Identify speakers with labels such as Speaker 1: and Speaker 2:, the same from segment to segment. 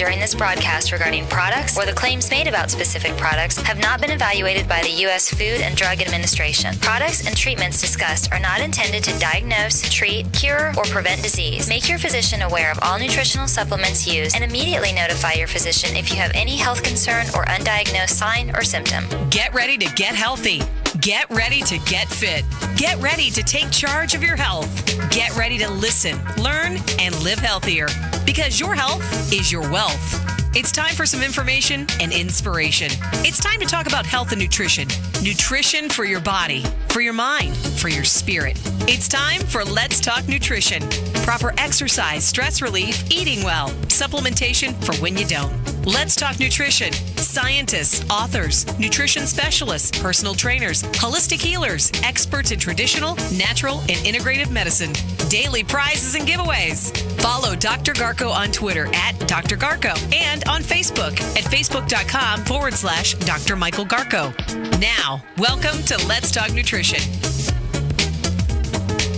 Speaker 1: during this broadcast regarding products or the claims made about specific products have not been evaluated by the U.S. Food and Drug Administration. Products and treatments discussed are not intended to diagnose, treat, cure, or prevent disease. Make your physician aware of all nutritional supplements used and immediately notify your physician if you have any health concern or undiagnosed sign or symptom.
Speaker 2: Get ready to get healthy. Get ready to get fit. Get ready to take charge of your health. Get ready to listen, learn, and live healthier, because your health is your wealth. It's time for some information and inspiration. It's time to talk about health and nutrition. Nutrition for your body, for your mind, for your spirit. It's time for Let's Talk Nutrition. Proper exercise, stress relief, eating well, supplementation for when you don't. Let's Talk Nutrition. Scientists, authors, nutrition specialists, personal trainers, holistic healers, experts in traditional, natural, and integrative medicine. Daily prizes and giveaways. Follow Dr. Garko on Twitter at Dr. Garko and on Facebook at facebook.com/Dr. Michael Garko. Now, welcome to Let's Talk Nutrition.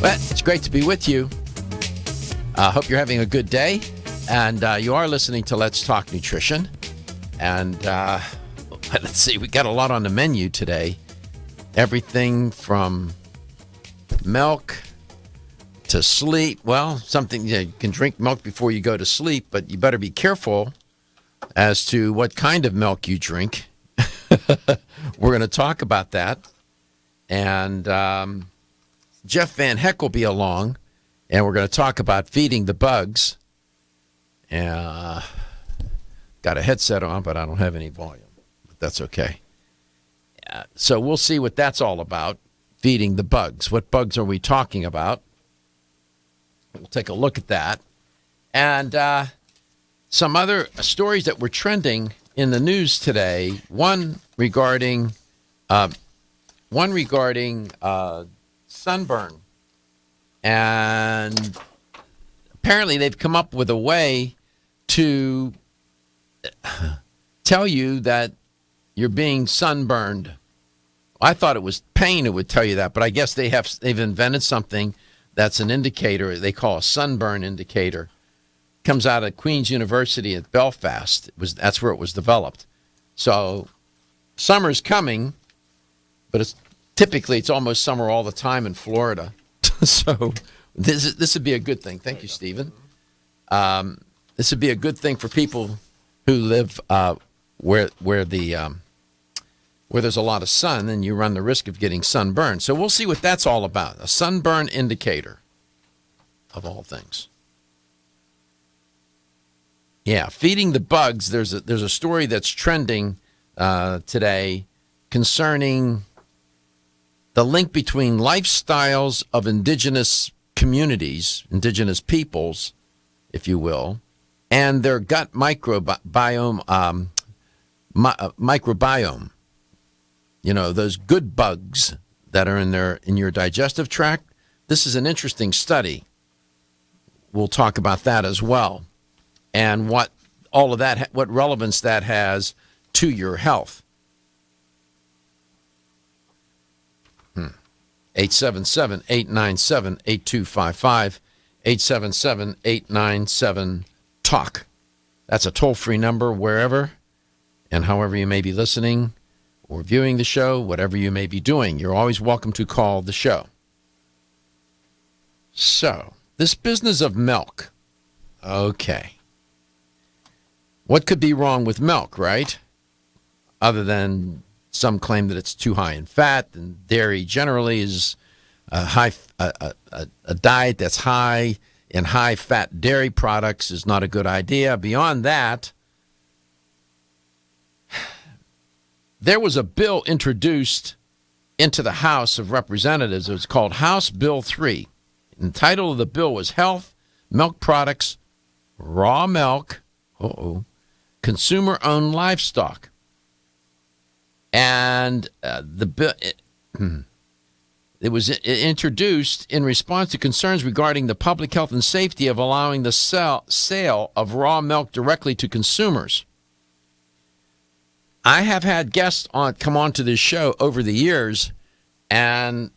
Speaker 3: Well, it's great to be with you. I hope you're having a good day. And you are listening to Let's Talk Nutrition. And let's see, we got a lot on the menu today. Everything from milk to sleep. Well, something you can drink milk before you go to sleep, but you better be careful as to what kind of milk you drink. We're going to talk about that. And Jeff Van Hecke will be along, and we're going to talk about feeding the bugs. Got a headset on, but I don't have any volume. But that's okay. So we'll see what that's all about, feeding the bugs. What bugs are we talking about? We'll take a look at that. And some other stories that were trending in the news today. One regarding sunburn. And apparently they've come up with a way to tell you that you're being sunburned. I thought it was pain it would tell you that, but I guess they've invented something that's an indicator they call a sunburn indicator. Comes out of Queen's University at Belfast. That's where it was developed. So summer's coming, but it's almost summer all the time in Florida. So this would be a good thing. Thank you, Stephen. This would be a good thing for people who live where there's a lot of sun, and you run the risk of getting sunburned. So we'll see what that's all about. A sunburn indicator, of all things. Yeah, feeding the bugs. There's a story that's trending today concerning the link between lifestyles of indigenous communities, indigenous peoples, if you will, and their gut microbiome. Microbiome. You know, those good bugs that are in your digestive tract. This is an interesting study. We'll talk about that as well, and what relevance that has to your health. 877-897-8255, 877-897-TALK. That's a toll-free number wherever and however you may be listening or viewing the show, whatever you may be doing. You're always welcome to call the show. So, this business of milk. Okay. What could be wrong with milk, right? Other than some claim that it's too high in fat, and dairy generally is a diet that's high in high-fat dairy products is not a good idea. Beyond that, there was a bill introduced into the House of Representatives. It was called House Bill 3. And the title of the bill was Health, Milk Products, Raw Milk, Consumer-Owned Livestock. And the bill, it was introduced in response to concerns regarding the public health and safety of allowing the sale of raw milk directly to consumers. I have had guests come on to this show over the years and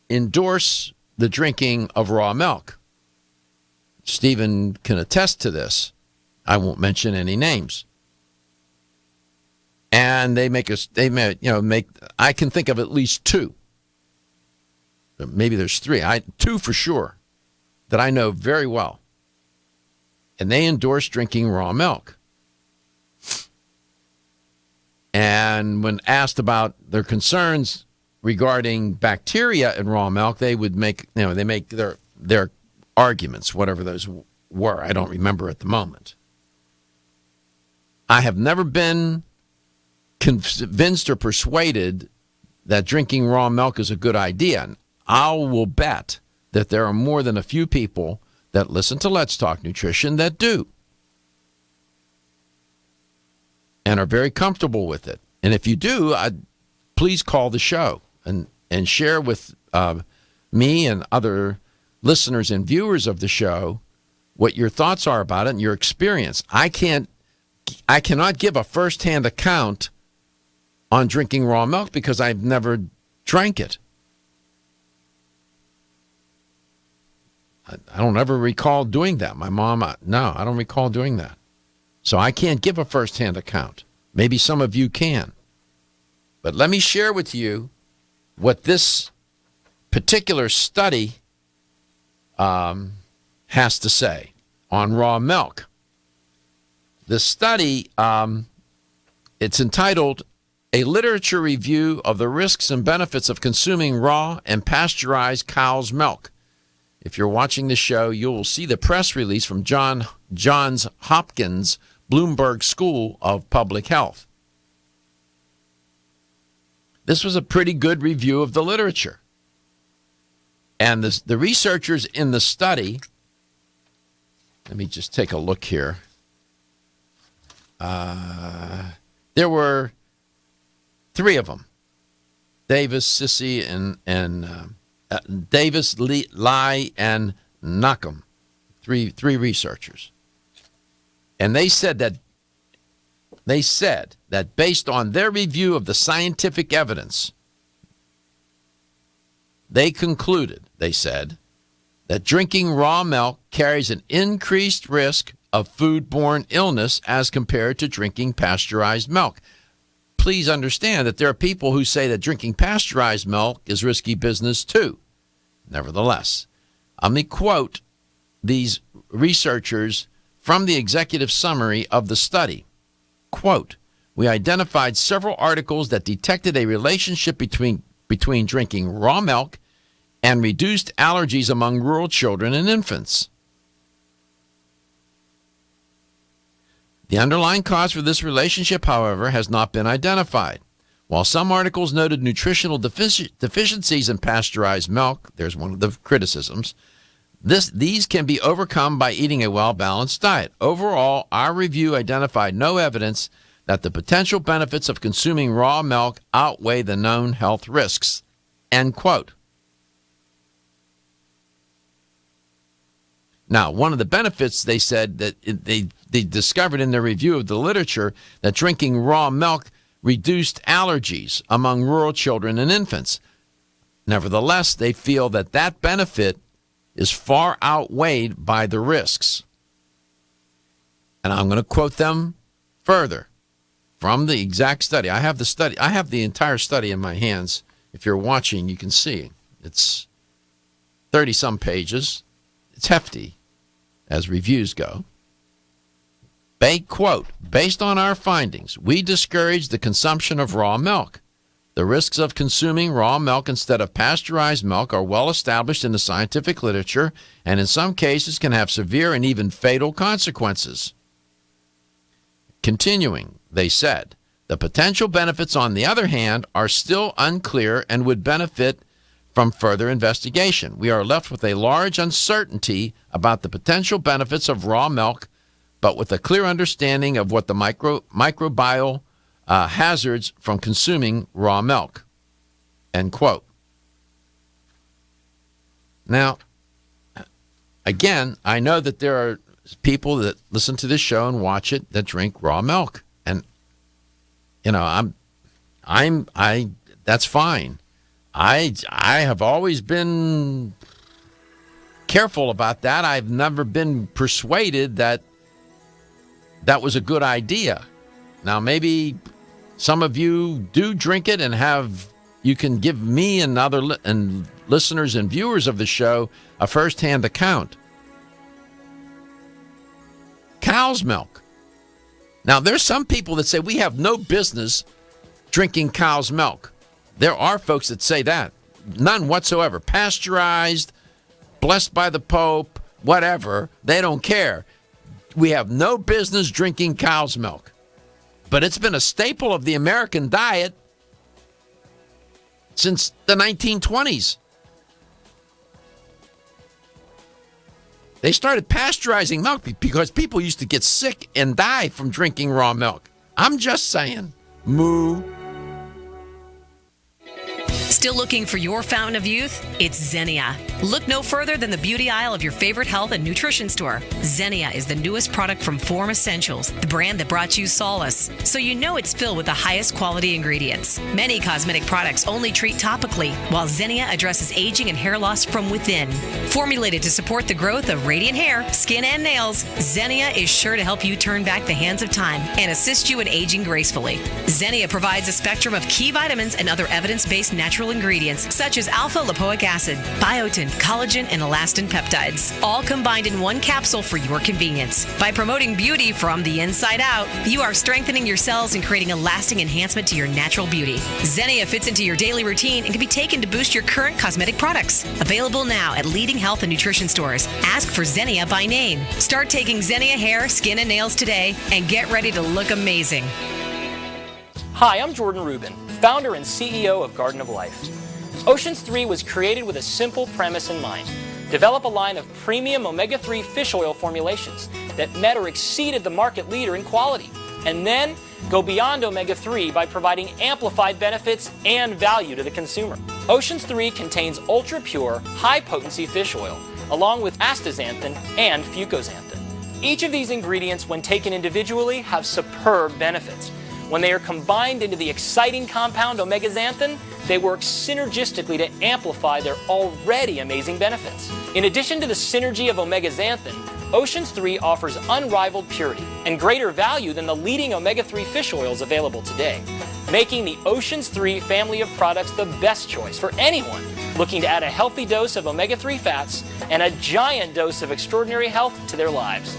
Speaker 3: endorse the drinking of raw milk. Stephen can attest to this. I won't mention any names. And I can think of at least two. Maybe there's three. Two for sure that I know very well. And they endorse drinking raw milk. And when asked about their concerns regarding bacteria in raw milk, they would make their arguments, whatever those were. I don't remember at the moment. I have never been convinced or persuaded that drinking raw milk is a good idea. And I will bet that there are more than a few people that listen to Let's Talk Nutrition that do and are very comfortable with it. And if you do, please call the show and share with me and other listeners and viewers of the show what your thoughts are about it and your experience. I cannot give a firsthand account on drinking raw milk because I've never drank it. I don't ever recall doing that. My mom, no, I don't recall doing that. So I can't give a firsthand account. Maybe some of you can. But let me share with you what this particular study has to say on raw milk. The study, it's entitled A Literature Review of the Risks and Benefits of Consuming Raw and Pasteurized Cow's Milk. If you're watching the show, you'll see the press release from Johns Hopkins Bloomberg School of Public Health. This was a pretty good review of the literature. And the researchers in the study, let me just take a look here. There were three of them. Davis, Sissy, and Davis, Lai, and Nakam. Three researchers. And they said that based on their review of the scientific evidence, they concluded, they said, that drinking raw milk carries an increased risk of foodborne illness as compared to drinking pasteurized milk. Please understand that there are people who say that drinking pasteurized milk is risky business too. Nevertheless, let me quote these researchers from the executive summary of the study. Quote, we identified several articles that detected a relationship between drinking raw milk and reduced allergies among rural children and infants. The underlying cause for this relationship, however, has not been identified. While some articles noted nutritional deficiencies in pasteurized milk, there's one of the criticisms, these can be overcome by eating a well-balanced diet. Overall, our review identified no evidence that the potential benefits of consuming raw milk outweigh the known health risks. End quote. Now, one of the benefits, they said that they discovered in their review of the literature that drinking raw milk reduced allergies among rural children and infants. Nevertheless, they feel that that benefit is far outweighed by the risks. And I'm going to quote them further from the exact study. I have the entire study in my hands. If you're watching, you can see. It's 30-some pages. It's hefty, as reviews go. Quote, based on our findings, we discourage the consumption of raw milk. The risks of consuming raw milk instead of pasteurized milk are well established in the scientific literature and in some cases can have severe and even fatal consequences. Continuing, they said, the potential benefits, on the other hand, are still unclear and would benefit from further investigation. We are left with a large uncertainty about the potential benefits of raw milk, but with a clear understanding of what the microbial hazards from consuming raw milk. End quote. Now, again, I know that there are people that listen to this show and watch it that drink raw milk, and that's fine. I have always been careful about that. I've never been persuaded that that was a good idea. Now, maybe some of you do drink it and you can give me and other and listeners and viewers of the show a firsthand account. Cow's milk. Now, there's some people that say we have no business drinking cow's milk. There are folks that say that. None whatsoever. Pasteurized, blessed by the Pope, whatever. They don't care. We have no business drinking cow's milk. But it's been a staple of the American diet since the 1920s. They started pasteurizing milk because people used to get sick and die from drinking raw milk. I'm just saying. Moo.
Speaker 2: Still looking for your fountain of youth? It's Xenia. Look no further than the beauty aisle of your favorite health and nutrition store. Xenia is the newest product from Form Essentials, the brand that brought you solace. So you know it's filled with the highest quality ingredients. Many cosmetic products only treat topically, while Xenia addresses aging and hair loss from within. Formulated to support the growth of radiant hair, skin, and nails, Xenia is sure to help you turn back the hands of time and assist you in aging gracefully. Xenia provides a spectrum of key vitamins and other evidence-based natural ingredients such as alpha-lipoic acid, biotin, collagen, and elastin peptides, all combined in one capsule for your convenience. By promoting beauty from the inside out, you are strengthening your cells and creating a lasting enhancement to your natural beauty. Xenia fits into your daily routine and can be taken to boost your current cosmetic products. Available now at leading health and nutrition stores. Ask for Xenia by name. Start taking Xenia hair, skin, and nails today and get ready to look amazing.
Speaker 4: Hi, I'm Jordan Rubin, founder and CEO of Garden of Life. Oceans 3 was created with a simple premise in mind. Develop a line of premium omega-3 fish oil formulations that met or exceeded the market leader in quality, and then go beyond omega-3 by providing amplified benefits and value to the consumer. Oceans 3 contains ultra-pure, high-potency fish oil, along with astaxanthin and fucoxanthin. Each of these ingredients, when taken individually, have superb benefits. When they are combined into the exciting compound omega-xanthin, they work synergistically to amplify their already amazing benefits. In addition to the synergy of omega-xanthin, Oceans 3 offers unrivaled purity and greater value than the leading omega-3 fish oils available today, making the Oceans 3 family of products the best choice for anyone looking to add a healthy dose of omega-3 fats and a giant dose of extraordinary health to their lives.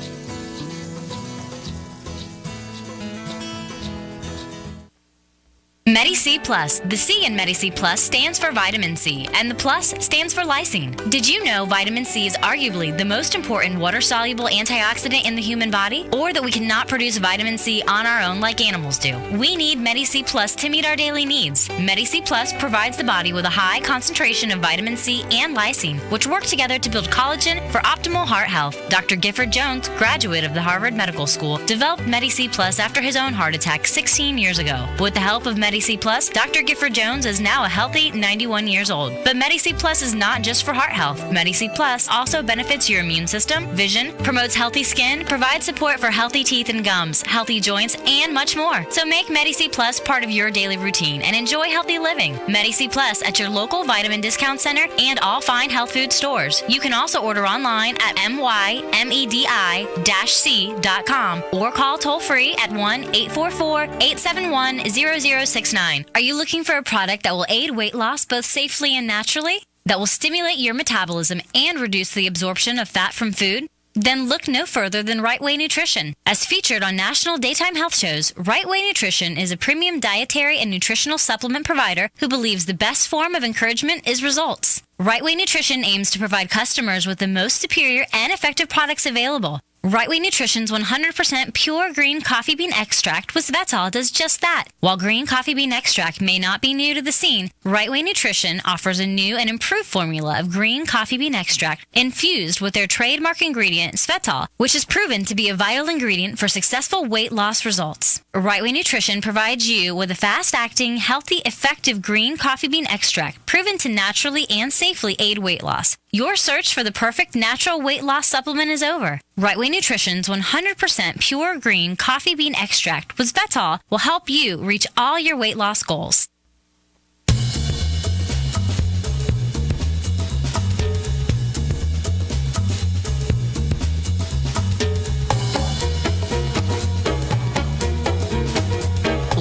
Speaker 1: Medi-C Plus. The C in Medi-C Plus stands for vitamin C, and the plus stands for lysine. Did you know vitamin C is arguably the most important water-soluble antioxidant in the human body? Or that we cannot produce vitamin C on our own like animals do? We need Medi-C Plus to meet our daily needs. Medi-C Plus provides the body with a high concentration of vitamin C and lysine, which work together to build collagen for optimal heart health. Dr. Gifford Jones, graduate of the Harvard Medical School, developed Medi-C Plus after his own heart attack 16 years ago. With the help of Medi-C Plus, Dr. Gifford Jones is now a healthy 91 years old. But Medi-C Plus is not just for heart health. Medi-C Plus also benefits your immune system, vision, promotes healthy skin, provides support for healthy teeth and gums, healthy joints, and much more. So make Medi-C Plus part of your daily routine and enjoy healthy living. Medi-C Plus at your local vitamin discount center and all fine health food stores. You can also order online at mymedi-c.com or call toll-free at 1-844-871-0069. Are you looking for a product that will aid weight loss both safely and naturally? That will stimulate your metabolism and reduce the absorption of fat from food? Then look no further than Right Way Nutrition. As featured on national daytime health shows, Right Way Nutrition is a premium dietary and nutritional supplement provider who believes the best form of encouragement is results. Right Way Nutrition aims to provide customers with the most superior and effective products available. Right Way Nutrition's 100% pure green coffee bean extract with Svetol does just that. While green coffee bean extract may not be new to the scene, Right Way Nutrition offers a new and improved formula of green coffee bean extract infused with their trademark ingredient Svetol, which is proven to be a vital ingredient for successful weight loss results. Right Way Nutrition provides you with a fast-acting, healthy, effective green coffee bean extract proven to naturally and safely aid weight loss. Your search for the perfect natural weight loss supplement is over. Right Way Nutrition's 100% pure green coffee bean extract with Svetol will help you reach all your weight loss goals.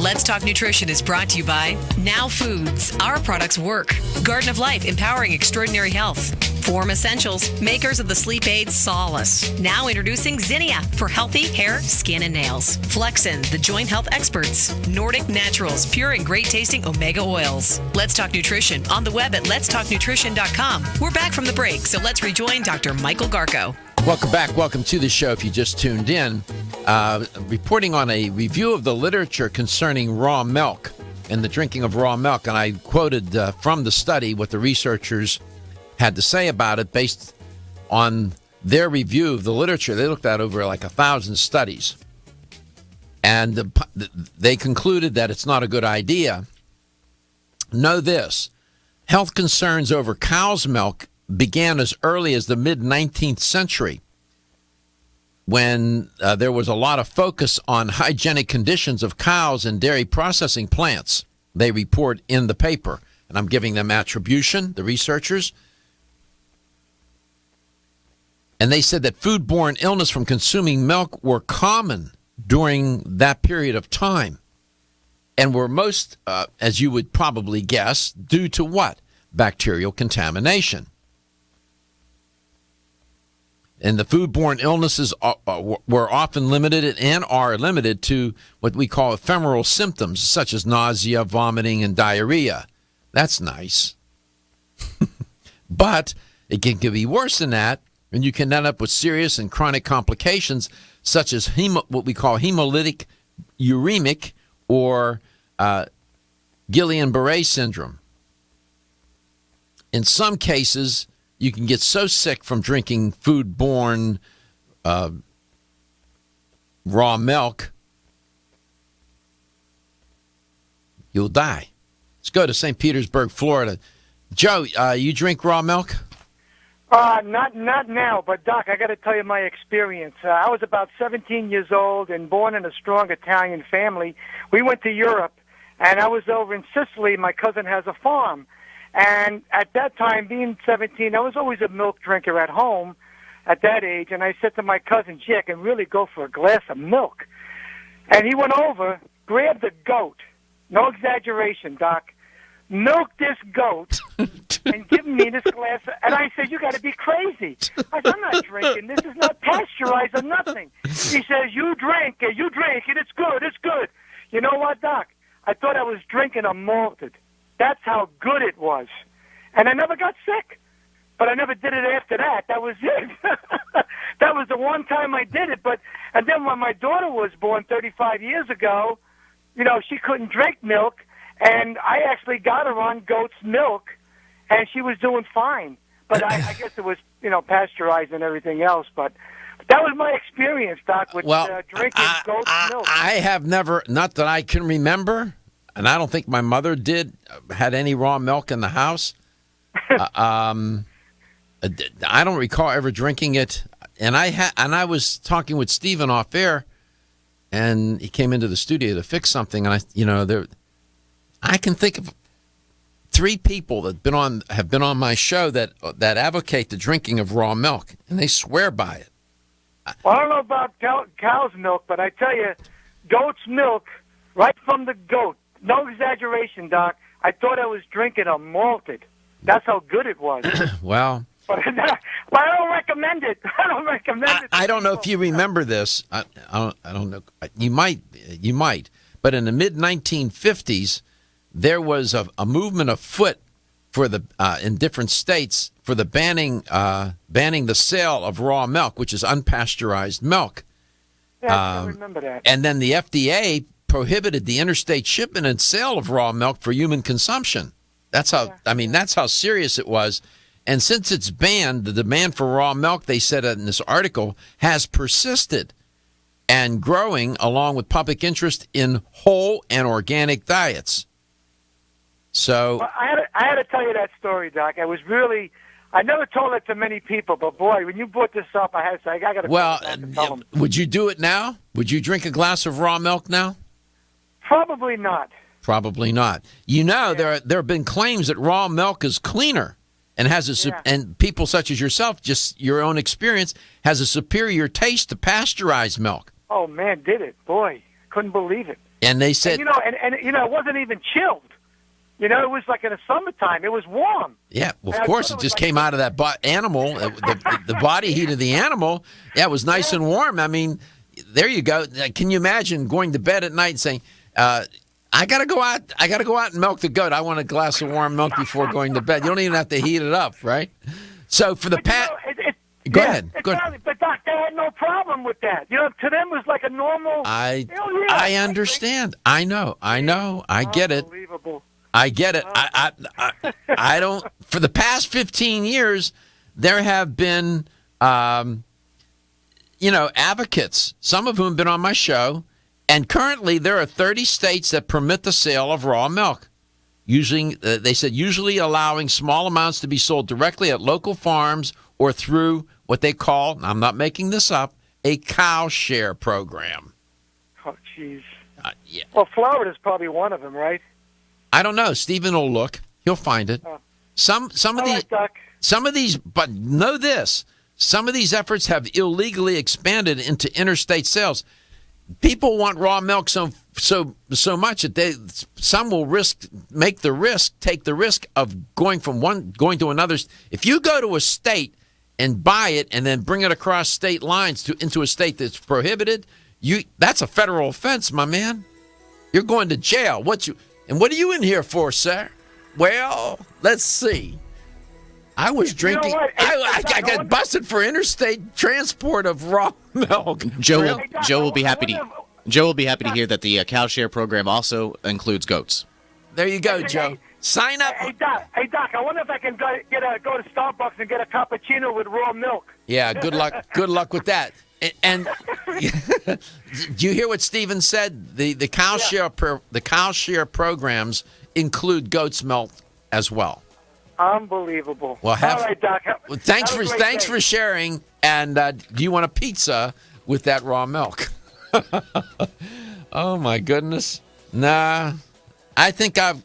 Speaker 2: Let's Talk Nutrition is brought to you by Now Foods. Our products work. Garden of Life, empowering extraordinary health. Form Essentials, makers of the sleep aid Solace. Now introducing Zinnia for healthy hair, skin, and nails. Flexin, the joint health experts. Nordic Naturals, pure and great tasting omega oils. Let's Talk Nutrition on the web at letstalknutrition.com. We're back from the break, so let's rejoin Dr. Michael Garko.
Speaker 3: Welcome back. Welcome to the show if you just tuned in. Reporting on a review of the literature concerning raw milk and the drinking of raw milk. And I quoted from the study what the researchers had to say about it based on their review of the literature. They looked at over like 1,000 studies. And they concluded that it's not a good idea. Know this, health concerns over cow's milk began as early as the mid-19th century when there was a lot of focus on hygienic conditions of cows and dairy processing plants. They report in the paper, and I'm giving them attribution, the researchers. And they said that foodborne illness from consuming milk were common during that period of time and were most, as you would probably guess, due to what? Bacterial contamination. And the foodborne illnesses were often limited and are limited to what we call ephemeral symptoms, such as nausea, vomiting, and diarrhea. That's nice. But it can be worse than that, and you can end up with serious and chronic complications, such as what we call hemolytic uremic or Guillain-Barré syndrome. In some cases, you can get so sick from drinking foodborne raw milk, you'll die. Let's go to St. Petersburg, Florida. Joe, you drink raw milk?
Speaker 5: Not now, but Doc, I got to tell you my experience. I was about 17 years old and born in a strong Italian family. We went to Europe, and I was over in Sicily. My cousin has a farm. And at that time, being 17, I was always a milk drinker at home at that age. And I said to my cousin, gee, I can really go for a glass of milk. And he went over, grabbed a goat. No exaggeration, Doc. Milked this goat and given me this glass. And I said, you got to be crazy. I said, I'm not drinking. This is not pasteurized or nothing. He says, you drink, and it's good, it's good. You know what, Doc? I thought I was drinking a malted. That's how good it was. And I never got sick. But I never did it after that. That was it. That was the one time I did it. And then when my daughter was born 35 years ago, you know, she couldn't drink milk. And I actually got her on goat's milk, and she was doing fine. But I guess it was, you know, pasteurized and everything else. But that was my experience, Doc, with drinking goat's milk.
Speaker 3: I have never, not that I can remember, and I don't think my mother had any raw milk in the house. I don't recall ever drinking it. And I was talking with Stephen off air, and he came into the studio to fix something, and I can think of 3 people that have been on my show that advocate the drinking of raw milk, and they swear by it.
Speaker 5: Well, I don't know about cow's milk, but I tell you, goat's milk, right from the goat, no exaggeration, Doc, I thought I was drinking a malted. That's how good it was.
Speaker 3: Well,
Speaker 5: but I don't recommend it. I don't recommend it.
Speaker 3: I don't know if you remember this. I don't know. You might. But in the mid-1950s, there was a movement afoot for in different states for the banning the sale of raw milk, which is unpasteurized milk.
Speaker 5: Yeah, I remember that.
Speaker 3: And then the FDA prohibited the interstate shipment and sale of raw milk for human consumption. That's how. I mean, that's how serious it was. And since it's banned, the demand for raw milk, they said in this article, has persisted and growing along with public interest in whole and organic diets. So
Speaker 5: well, I had to tell you that story, Doc. I never told it to many people, but boy, when you brought this up, I had to say, I got to tell them.
Speaker 3: Would you do it now? Would you drink a glass of raw milk now?
Speaker 5: Probably not.
Speaker 3: Probably not. There have been claims that raw milk is cleaner and and people such as yourself, just your own experience, has a superior taste to pasteurized milk.
Speaker 5: Oh, man, did it. Boy, couldn't believe it.
Speaker 3: And they said,
Speaker 5: it wasn't even chilled. It was like in the summertime. It was warm.
Speaker 3: Yeah, well, of course, it just came out of that animal, the body heat of the animal. Yeah, it was nice and warm. I mean, there you go. Can you imagine going to bed at night and saying, I got to go out and milk the goat. I want a glass of warm milk before going to bed. You don't even have to heat it up, right? So for the past... Go ahead.
Speaker 5: But Doc, they had no problem with that. To them it was like a normal...
Speaker 3: I understand. I know. I get it.
Speaker 5: Unbelievable.
Speaker 3: I get it. I don't. For the past 15 years, there have been, advocates, some of whom have been on my show, and currently there are 30 states that permit the sale of raw milk. Usually allowing small amounts to be sold directly at local farms or through what they call, I'm not making this up, a cow share program.
Speaker 5: Oh, jeez.
Speaker 3: Yeah.
Speaker 5: Well, Florida's probably one of them, right?
Speaker 3: I don't know. Stephen will look. He'll find it.
Speaker 5: Oh.
Speaker 3: Some of these, but know this: some of these efforts have illegally expanded into interstate sales. People want raw milk so much that some will take the risk of going to another. If you go to a state and buy it and then bring it across state lines into a state that's prohibited, that's a federal offense, my man. You're going to jail. And what are you in here for, sir? Well, let's see. I was drinking. I got busted for interstate transport of raw milk.
Speaker 6: Joe will be happy to hear that the cow share program also includes goats.
Speaker 3: There you go, Joe. Sign up.
Speaker 5: Hey, Doc, I wonder if I can go to Starbucks and get a cappuccino with raw milk.
Speaker 3: Yeah, good luck. Good luck with that. And do you hear what Stephen said? The cow share programs include goat's milk as well.
Speaker 5: Unbelievable.
Speaker 3: Well,
Speaker 5: all right, Doc.
Speaker 3: Thanks for sharing. And do you want a pizza with that raw milk? Oh my goodness. Nah. I think I'll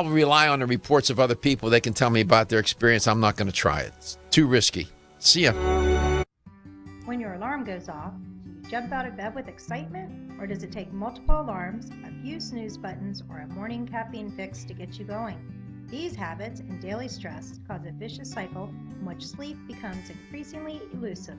Speaker 3: rely on the reports of other people. They can tell me about their experience. I'm not going to try it. It's too risky. See ya.
Speaker 7: When your alarm goes off, do you jump out of bed with excitement? Or does it take multiple alarms, a few snooze buttons, or a morning caffeine fix to get you going? These habits and daily stress cause a vicious cycle in which sleep becomes increasingly elusive.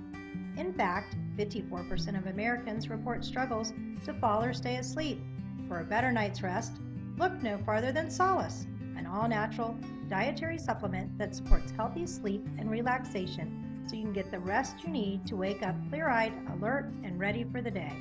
Speaker 7: In fact, 54% of Americans report struggles to fall or stay asleep. For a better night's rest, look no farther than Solace, an all-natural dietary supplement that supports healthy sleep and relaxation so you can get the rest you need to wake up clear-eyed, alert, and ready for the day.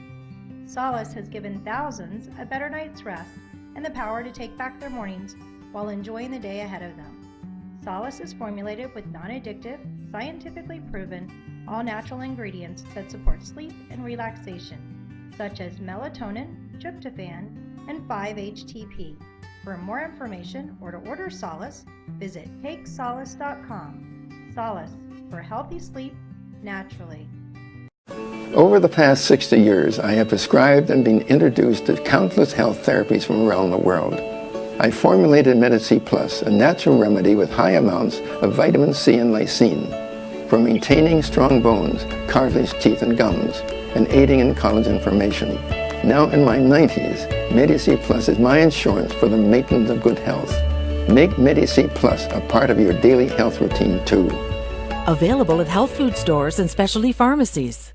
Speaker 7: Solace has given thousands a better night's rest and the power to take back their mornings while enjoying the day ahead of them. Solace is formulated with non-addictive, scientifically proven, all-natural ingredients that support sleep and relaxation, such as melatonin, tryptophan, and 5-HTP. For more information or to order Solace, visit takesolace.com. Solace, for healthy sleep naturally.
Speaker 8: Over the past 60 years, I have prescribed and been introduced to countless health therapies from around the world. I formulated Medi-C Plus, a natural remedy with high amounts of vitamin C and lysine for maintaining strong bones, cartilage, teeth, and gums, and aiding in collagen formation. Now in my 90s, Medi-C Plus is my insurance for the maintenance of good health. Make Medi-C Plus a part of your daily health routine too.
Speaker 9: Available at health food stores and specialty pharmacies.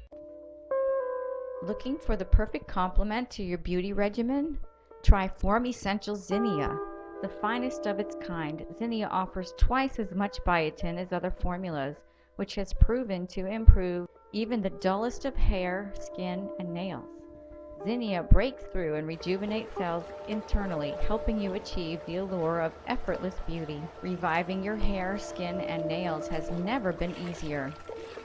Speaker 10: Looking for the perfect complement to your beauty regimen? Try Form Essentials Zinnia. The finest of its kind, Zinnia offers twice as much biotin as other formulas, which has proven to improve even the dullest of hair, skin, and nails. Zinnia breaks through and rejuvenates cells internally, helping you achieve the allure of effortless beauty. Reviving your hair, skin, and nails has never been easier.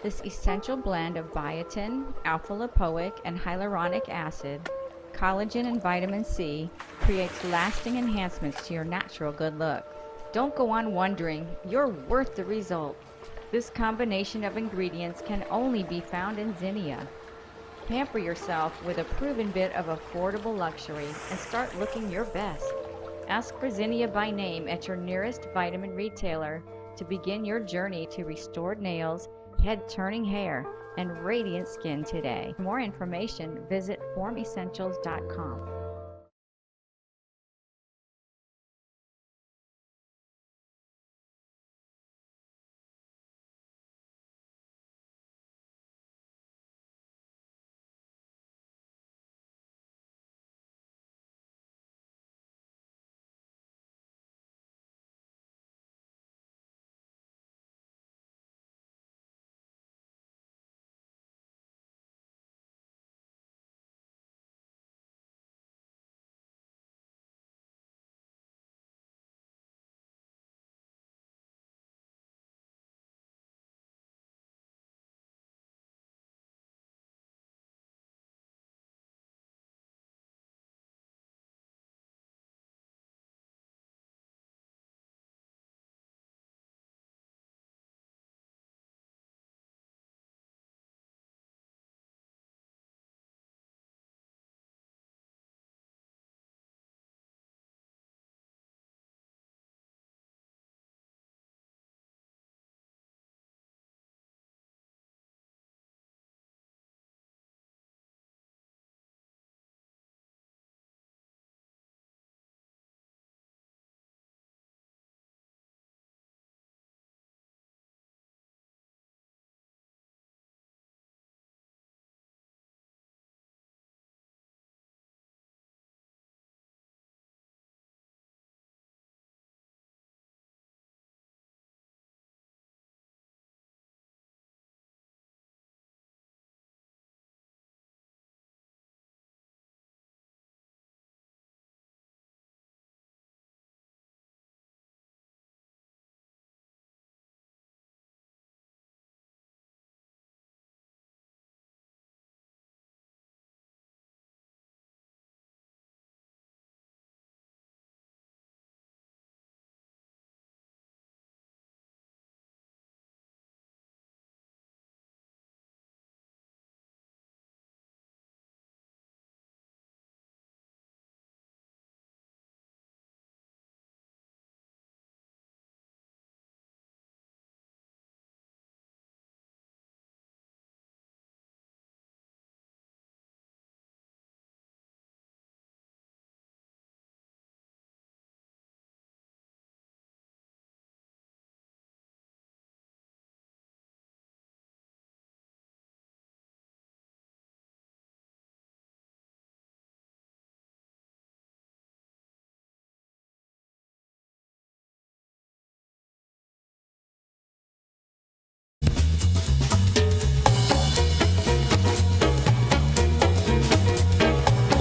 Speaker 10: This essential blend of biotin, alpha-lipoic, and hyaluronic acid, collagen, and vitamin C creates lasting enhancements to your natural good look. Don't go on wondering, you're worth the result. This combination of ingredients can only be found in Zinnia. Pamper yourself with a proven bit of affordable luxury and start looking your best. Ask for Zinnia by name at your nearest vitamin retailer to begin your journey to restored nails, head-turning hair, and radiant skin today. For more information, visit formessentials.com.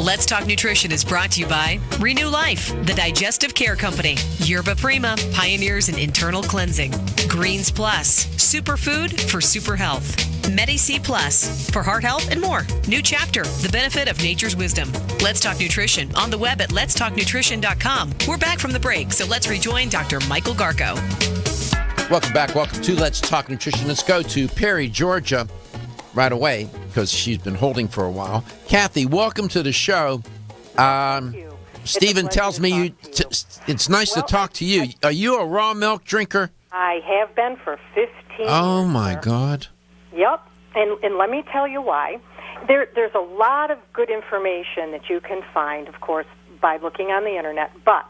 Speaker 2: Let's Talk Nutrition is brought to you by Renew Life, the digestive care company, Yerba Prima, pioneers in internal cleansing, Greens Plus, superfood for super health, Medi-C Plus, for heart health and more. New Chapter, the benefit of nature's wisdom. Let's Talk Nutrition on the web at letstalknutrition.com. We're back from the break, so let's rejoin Dr. Michael Garko.
Speaker 3: Welcome back. Welcome to Let's Talk Nutrition. Let's go to Perry, Georgia, right away, because she's been holding for a while. Kathy, welcome to the show.
Speaker 11: Thank you.
Speaker 3: Stephen tells me it's nice to talk to you. Are you a raw milk drinker?
Speaker 11: I have been for 15 years.
Speaker 3: Oh, my God.
Speaker 11: Yep. And let me tell you why. There's a lot of good information that you can find, of course, by looking on the Internet, but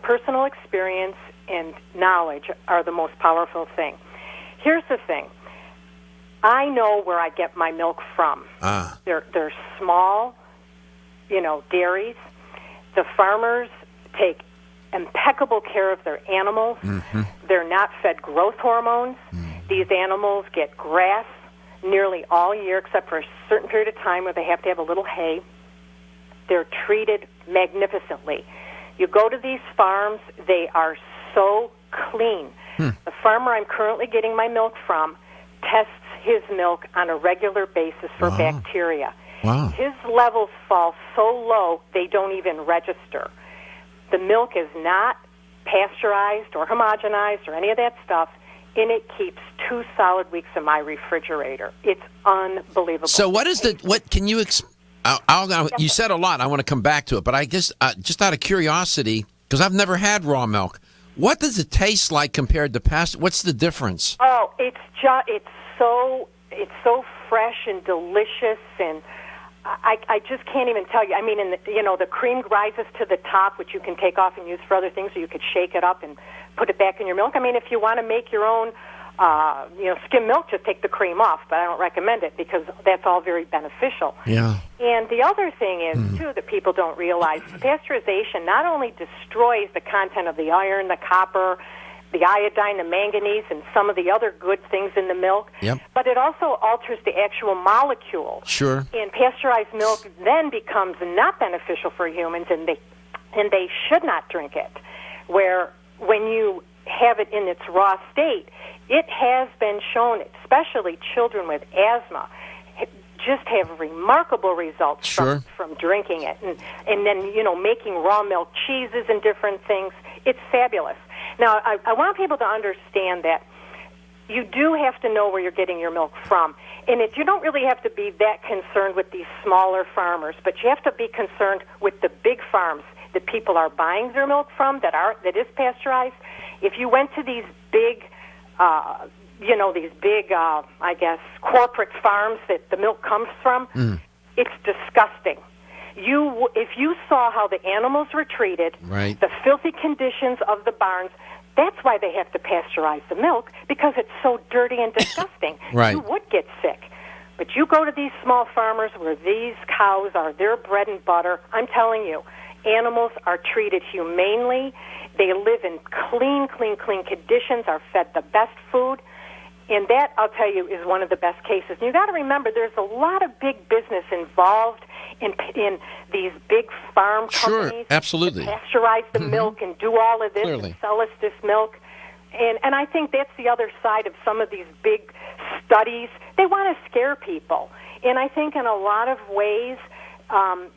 Speaker 11: personal experience and knowledge are the most powerful thing. Here's the thing. I know where I get my milk from. They're small, dairies. The farmers take impeccable care of their animals. Mm-hmm. They're not fed growth hormones. These animals get grass nearly all year, except for a certain period of time where they have to have a little hay. They're treated magnificently. You go to these farms, they are so clean. The farmer I'm currently getting my milk from tests his milk on a regular basis for bacteria.
Speaker 3: Wow.
Speaker 11: His levels fall so low they don't even register. The milk is not pasteurized or homogenized or any of that stuff, and it keeps 2 solid weeks in my refrigerator. It's unbelievable.
Speaker 3: So what can you you said a lot. I want to come back to it, but I guess just out of curiosity, because I've never had raw milk, what does it taste like compared to past? What's the difference?
Speaker 11: Oh, it's so it's so fresh and delicious, and I just can't even tell you. I mean, the cream rises to the top, which you can take off and use for other things, or you could shake it up and put it back in your milk. I mean, if you want to make your own, skim milk, just take the cream off, but I don't recommend it because that's all very beneficial.
Speaker 3: Yeah.
Speaker 11: And the other thing is, too, that people don't realize, pasteurization not only destroys the content of the iron, the copper, the iodine, the manganese, and some of the other good things in the milk, but it also alters the actual molecule.
Speaker 3: Sure.
Speaker 11: And pasteurized milk then becomes not beneficial for humans, and they should not drink it. Where when you have it in its raw state, it has been shown, especially children with asthma, just have remarkable results from drinking it. And then, making raw milk cheeses and different things. It's fabulous. Now, I want people to understand that you do have to know where you're getting your milk from. And you don't really have to be that concerned with these smaller farmers, but you have to be concerned with the big farms that people are buying their milk from that is pasteurized. If you went to these big, corporate farms that the milk comes from, it's disgusting. If you saw how the animals were treated, the filthy conditions of the barns, that's why they have to pasteurize the milk, because it's so dirty and disgusting. You would get sick. But you go to these small farmers where these cows are their bread and butter, I'm telling you, animals are treated humanely. They live in clean conditions, are fed the best food. And that, I'll tell you, is one of the best cases. And you got to remember, there's a lot of big business involved in these big farm companies.
Speaker 3: Absolutely.
Speaker 11: That pasteurize the milk and do all of this and sell us this milk. And I think that's the other side of some of these big studies. They want to scare people. And I think in a lot of ways,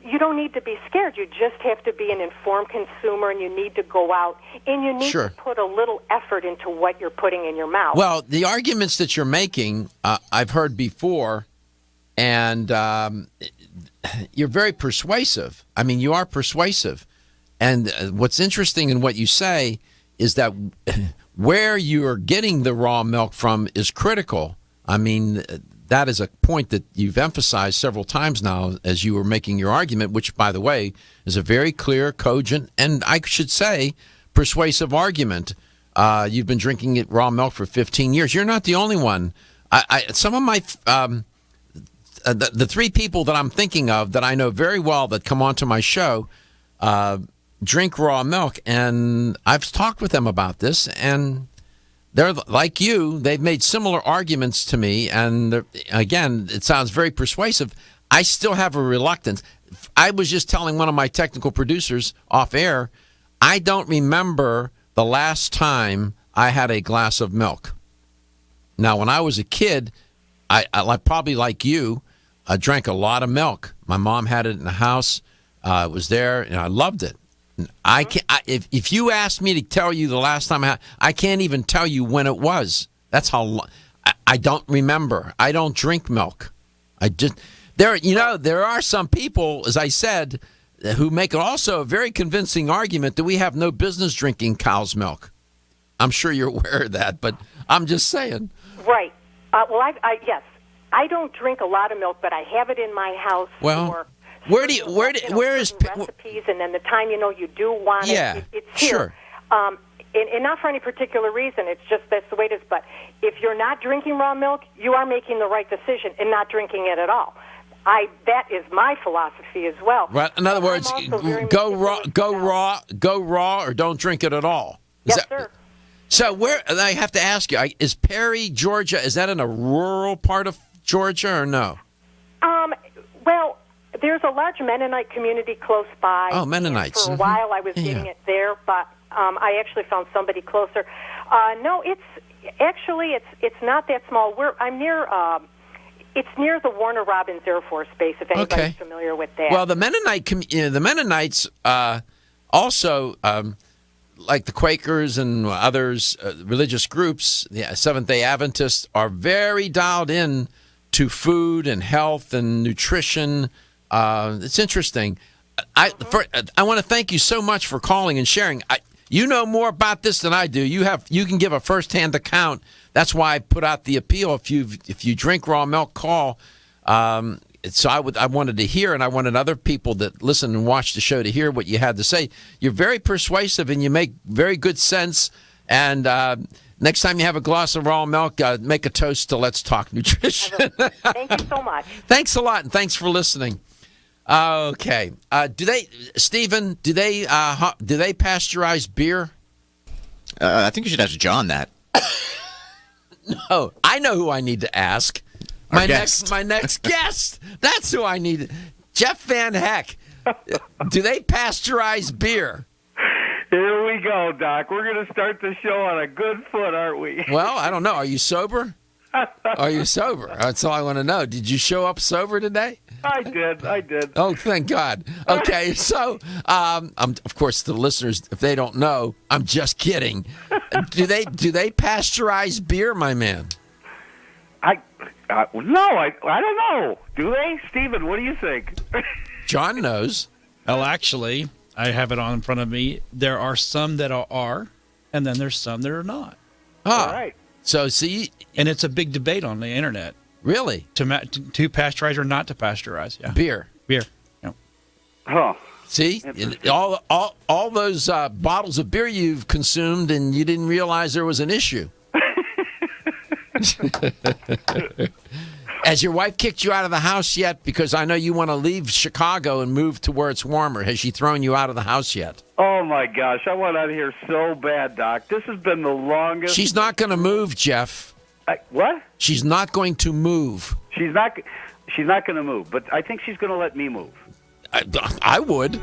Speaker 11: you don't need to be scared. You just have to be an informed consumer, and you need to go out, and you need to put a little effort into what you're putting in your mouth.
Speaker 3: Well, the arguments that you're making, I've heard before, and you're very persuasive. I mean, you are persuasive. And what's interesting in what you say is that where you are getting the raw milk from is critical. I mean, that is a point that you've emphasized several times now as you were making your argument, which, by the way, is a very clear, cogent, and I should say persuasive argument. You've been drinking raw milk for 15 years. You're not the only one. Some of my the three people that I'm thinking of that I know very well that come onto my show drink raw milk, and I've talked with them about this, and they're like you. They've made similar arguments to me, and again, it sounds very persuasive. I still have a reluctance. I was just telling one of my technical producers off air, I don't remember the last time I had a glass of milk. Now, when I was a kid, I probably like you, I drank a lot of milk. My mom had it in the house. It was there, and I loved it. I can't. If you asked me to tell you the last time I can't even tell you when it was. That's how I don't remember. I don't drink milk. There are some people, as I said, who make also a very convincing argument that we have no business drinking cow's milk. I'm sure you're aware of that, but I'm just saying.
Speaker 11: Right. Yes, I don't drink a lot of milk, but I have it in my house.
Speaker 3: Well. Where is
Speaker 11: recipes, and then the time you do want it, it's here.
Speaker 3: Sure.
Speaker 11: And not for any particular reason. It's just that's the way it is. But if you're not drinking raw milk, you are making the right decision and not drinking it at all. That is my philosophy as well.
Speaker 3: Right. In other words, go raw, or don't drink it at all.
Speaker 11: Yes, sir.
Speaker 3: So I have to ask you: is Perry, Georgia? Is that in a rural part of Georgia or no?
Speaker 11: Well, there's a large Mennonite community close by.
Speaker 3: Oh, Mennonites.
Speaker 11: For a while, I was getting it there, but I actually found somebody closer. No, it's not that small. I'm near. It's near the Warner Robins Air Force Base. If anybody's familiar with that.
Speaker 3: Well, the Mennonites also, like the Quakers and others religious groups, the Seventh-day Adventists, are very dialed in to food and health and nutrition. It's interesting. I want to thank you so much for calling and sharing. You know more about this than I do. You can give a first-hand account. That's why I put out the appeal. If you drink raw milk, call. So I wanted to hear, and I wanted other people that listen and watch the show to hear what you had to say. You're very persuasive, and you make very good sense. And next time you have a glass of raw milk, make a toast to Let's Talk Nutrition.
Speaker 11: Thank you so much.
Speaker 3: Thanks a lot, and thanks for listening. Okay. Stephen, do they pasteurize beer?
Speaker 6: I think you should ask John that.
Speaker 3: No, I know who I need to ask. My next guest. That's who I need. Jeff Van Heck. Do they pasteurize beer?
Speaker 12: Here we go, Doc. We're going to start the show on a good foot, aren't we?
Speaker 3: Well, I don't know. Are you sober? Are you sober? That's all I want to know. Did you show up sober today?
Speaker 12: I did.
Speaker 3: Oh, thank God. Okay, so, of course, the listeners, if they don't know, I'm just kidding. Do they pasteurize beer, my man?
Speaker 12: No, I don't know. Do they? Stephen, what do you think?
Speaker 3: John knows.
Speaker 13: Well, actually, I have it on in front of me. There are some that are, and then there's some that are not.
Speaker 3: All right. So, see.
Speaker 13: And it's a big debate on the internet.
Speaker 3: Really?
Speaker 13: To pasteurize or not to pasteurize, yeah.
Speaker 3: Beer.
Speaker 13: Yeah.
Speaker 12: Huh.
Speaker 3: See? All those bottles of beer you've consumed, and you didn't realize there was an issue. Has your wife kicked you out of the house yet? Because I know you want to leave Chicago and move to where it's warmer. Has she thrown you out of the house yet?
Speaker 12: Oh, my gosh. I want out of here so bad, Doc. This has been the longest.
Speaker 3: She's not going to move, Jeff.
Speaker 12: What?
Speaker 3: She's not going to move.
Speaker 12: She's not going to move, but I think she's going to let me move.
Speaker 3: I would.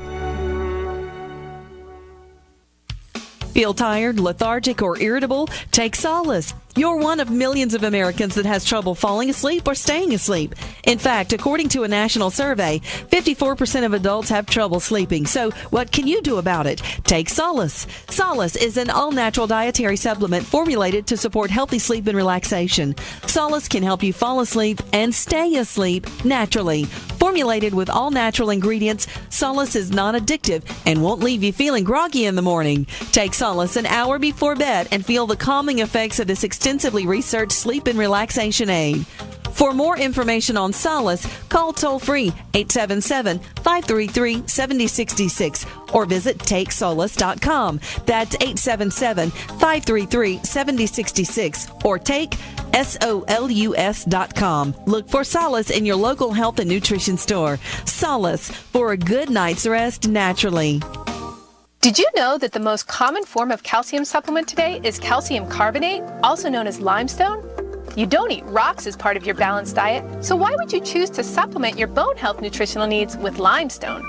Speaker 14: Feel tired, lethargic, or irritable? Take solace. You're one of millions of Americans that has trouble falling asleep or staying asleep. In fact, according to a national survey, 54% of adults have trouble sleeping. So what can you do about it? Take Solace. Solace is an all-natural dietary supplement formulated to support healthy sleep and relaxation. Solace can help you fall asleep and stay asleep naturally. Formulated with all-natural ingredients, Solace is non-addictive and won't leave you feeling groggy in the morning. Take Solace an hour before bed and feel the calming effects of this extensively researched sleep and relaxation aid. For more information on Solace, call toll-free 877-533-7066 or visit TakeSolace.com. That's 877-533-7066 or take SOLUS.com. Look for Solace in your local health and nutrition store. Solace, for a good night's rest naturally.
Speaker 15: Did you know that the most common form of calcium supplement today is calcium carbonate, also known as limestone? You don't eat rocks as part of your balanced diet, so why would you choose to supplement your bone health nutritional needs with limestone?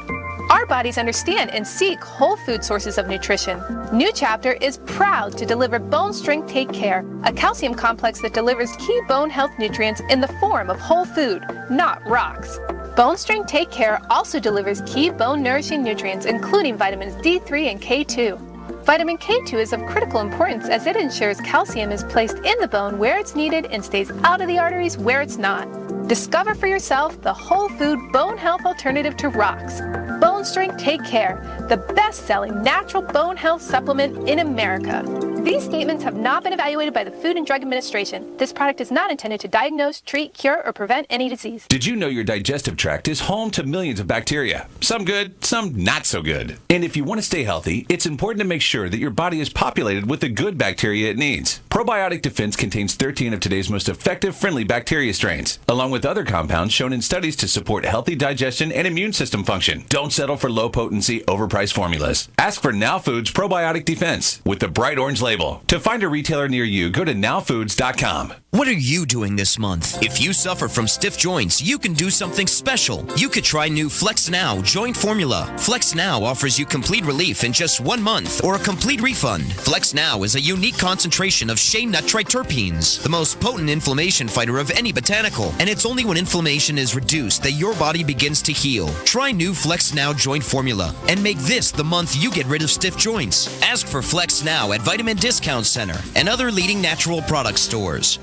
Speaker 15: Our bodies understand and seek whole food sources of nutrition. New Chapter is proud to deliver Bone Strength Take Care, a calcium complex that delivers key bone health nutrients in the form of whole food, not rocks. Bone Strength Take Care also delivers key bone nourishing nutrients, including vitamins D3 and K2. Vitamin K2 is of critical importance as it ensures calcium is placed in the bone where it's needed and stays out of the arteries where it's not. Discover for yourself the whole food bone health alternative to rocks. Bone Strength Take Care, the best-selling natural bone health supplement in America. These statements have not been evaluated by the Food and Drug Administration. This product is not intended to diagnose, treat, cure, or prevent any disease.
Speaker 16: Did you know your digestive tract is home to millions of bacteria? Some good, some not so good. And if you want to stay healthy, it's important to make sure that your body is populated with the good bacteria it needs. Probiotic Defense contains 13 of today's most effective friendly bacteria strains, along with other compounds shown in studies to support healthy digestion and immune system function. Don't settle for low-potency, overpriced formulas. Ask for Now Foods Probiotic Defense with the bright orange label. To find a retailer near you, go to nowfoods.com.
Speaker 17: What are you doing this month? If you suffer from stiff joints, you can do something special. You could try new Flex Now Joint Formula. Flex Now offers you complete relief in just 1 month or a complete refund. Flex Now is a unique concentration of shea nut triterpenes, the most potent inflammation fighter of any botanical, and it's only when inflammation is reduced that your body begins to heal. Try new Flex Now Joint Formula and make this the month you get rid of stiff joints. Ask for Flex Now at Vitamin Discount Center and other leading natural product stores.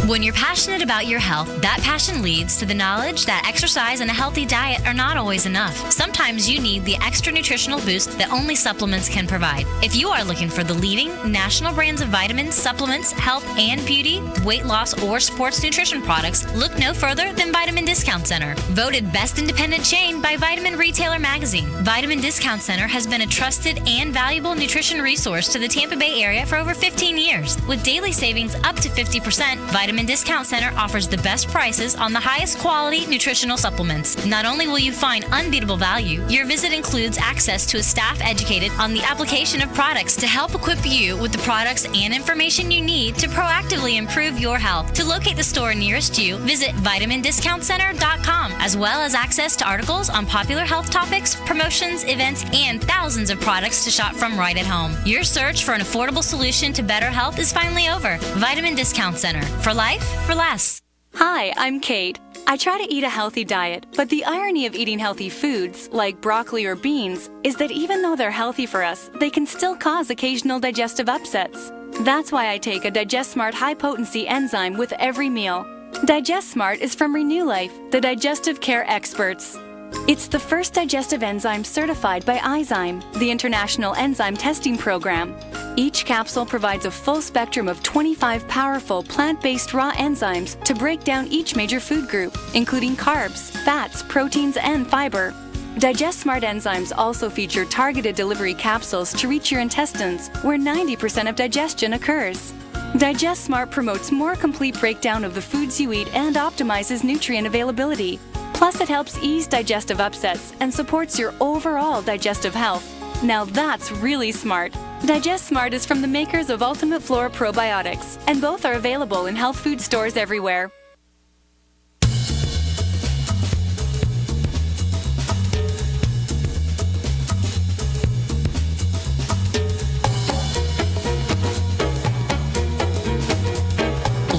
Speaker 1: When you're passionate about your health, that passion leads to the knowledge that exercise and a healthy diet are not always enough. Sometimes you need the extra nutritional boost that only supplements can provide. If you are looking for the leading national brands of vitamins, supplements, health and beauty, weight loss, or sports nutrition products, look no further than Vitamin Discount Center. Voted best independent chain by Vitamin Retailer Magazine, Vitamin Discount Center has been a trusted and valuable nutrition resource to the Tampa Bay area for over 15 years. With daily savings up to 50%, Vitamin Discount Center offers the best prices on the highest quality nutritional supplements. Not only will you find unbeatable value, your visit includes access to a staff educated on the application of products to help equip you with the products and information you need to proactively improve your health. To locate the store nearest you, visit vitamindiscountcenter.com, as well as access to articles on popular health topics, promotions, events, and thousands of products to shop from right at home. Your search for an affordable solution to better health is finally over. Vitamin Discount Center. For life, for less.
Speaker 18: Hi, I'm Kate. I try to eat a healthy diet, but the irony of eating healthy foods, like broccoli or beans, is that even though they're healthy for us, they can still cause occasional digestive upsets. That's why I take a Digest Smart high-potency enzyme with every meal. Digest Smart is from Renew Life, the digestive care experts. It's the first digestive enzyme certified by Izyme, the International Enzyme Testing Program. Each capsule provides a full spectrum of 25 powerful plant-based raw enzymes to break down each major food group, including carbs, fats, proteins, and fiber. Digest Smart enzymes also feature targeted delivery capsules to reach your intestines, where 90% of digestion occurs. Digest Smart promotes more complete breakdown of the foods you eat and optimizes nutrient availability. Plus, it helps ease digestive upsets and supports your overall digestive health. Now that's really smart. Digest Smart is from the makers of Ultimate Flora Probiotics, and both are available in health food stores everywhere.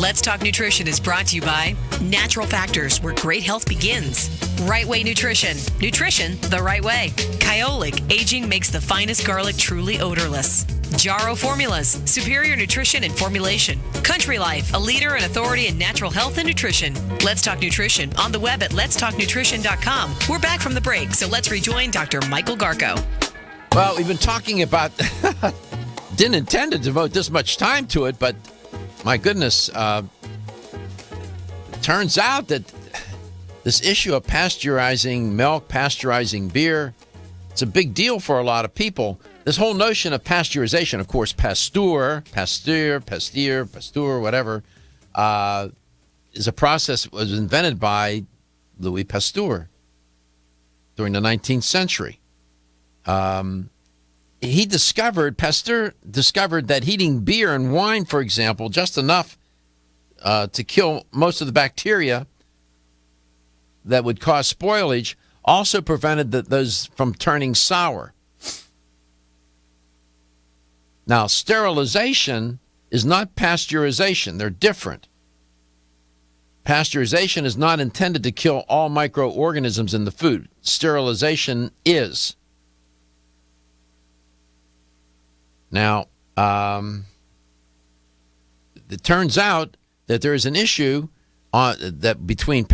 Speaker 2: Let's Talk Nutrition is brought to you by Natural Factors, where great health begins. Right Way Nutrition. Nutrition the right way. Kyolic, aging makes the finest garlic truly odorless. Jarrow Formulas, superior nutrition and formulation. Country Life, a leader and authority in natural health and nutrition. Let's Talk Nutrition on the web at letstalknutrition.com. We're back from the break, so let's rejoin Dr. Michael Garko.
Speaker 3: Well, we've been talking about, didn't intend to devote this much time to it, but my goodness, turns out that this issue of pasteurizing milk, pasteurizing beer, it's a big deal for a lot of people. This whole notion of pasteurization, of course, Pasteur, whatever, is a process that was invented by Louis Pasteur during the 19th century. Pasteur discovered that heating beer and wine, for example, just enough to kill most of the bacteria that would cause spoilage, also prevented those from turning sour. Now, sterilization is not pasteurization. They're different. Pasteurization is not intended to kill all microorganisms in the food. Sterilization is. Now, it turns out that there is an issue that between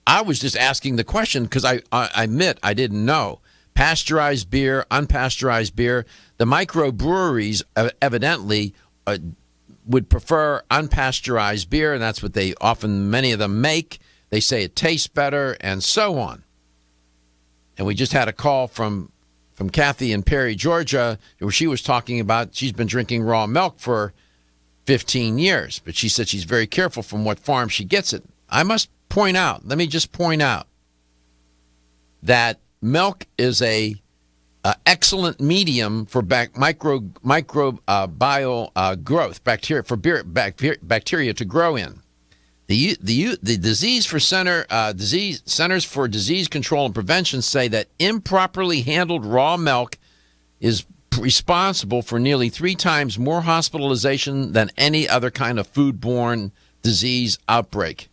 Speaker 3: I was just asking the question because I admit I didn't know. Pasteurized beer, unpasteurized beer. The microbreweries evidently would prefer unpasteurized beer, and that's what many of them make. They say it tastes better, and so on. And we just had a call from Kathy in Perry, Georgia, where she was talking about she's been drinking raw milk for 15 years, but she said she's very careful from what farm she gets it. Let me just point out that milk is a excellent medium for microbial growth, bacteria to grow in. The Centers for Disease Control and Prevention say that improperly handled raw milk is responsible for nearly 3 times more hospitalization than any other kind of foodborne disease outbreak.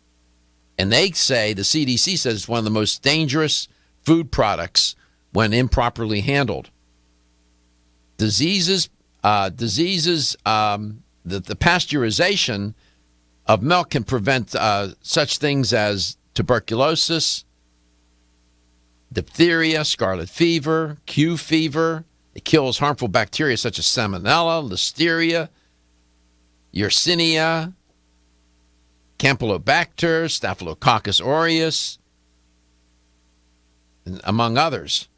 Speaker 3: And they say, the CDC says, it's one of the most dangerous food products when improperly handled. The pasteurization of milk can prevent such things as tuberculosis, diphtheria, scarlet fever, Q fever. It kills harmful bacteria such as salmonella, listeria, Yersinia, Campylobacter, Staphylococcus aureus, among others.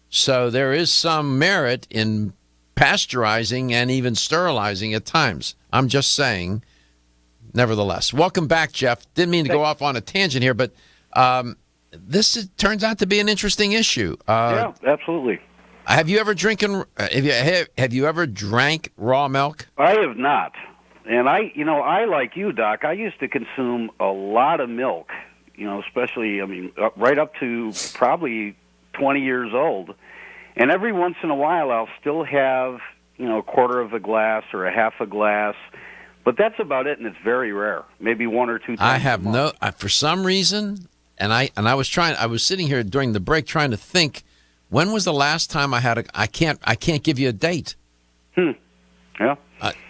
Speaker 3: So there is some merit in pasteurizing and even sterilizing at times. I'm just saying, nevertheless. Welcome back, Jeff. Didn't mean to go off on a tangent here, but turns out to be an interesting issue.
Speaker 19: Yeah, absolutely.
Speaker 3: Have you ever have you ever drank raw milk?
Speaker 19: I have not. And I like you, Doc. I used to consume a lot of milk, especially, right up to probably 20 years old. And every once in a while, I'll still have, a quarter of a glass or a half a glass. But that's about it, and it's very rare. Maybe one or two times.
Speaker 3: I have for some reason, and I was sitting here during the break trying to think, when was the last time I had I can't give you a date.
Speaker 19: Yeah.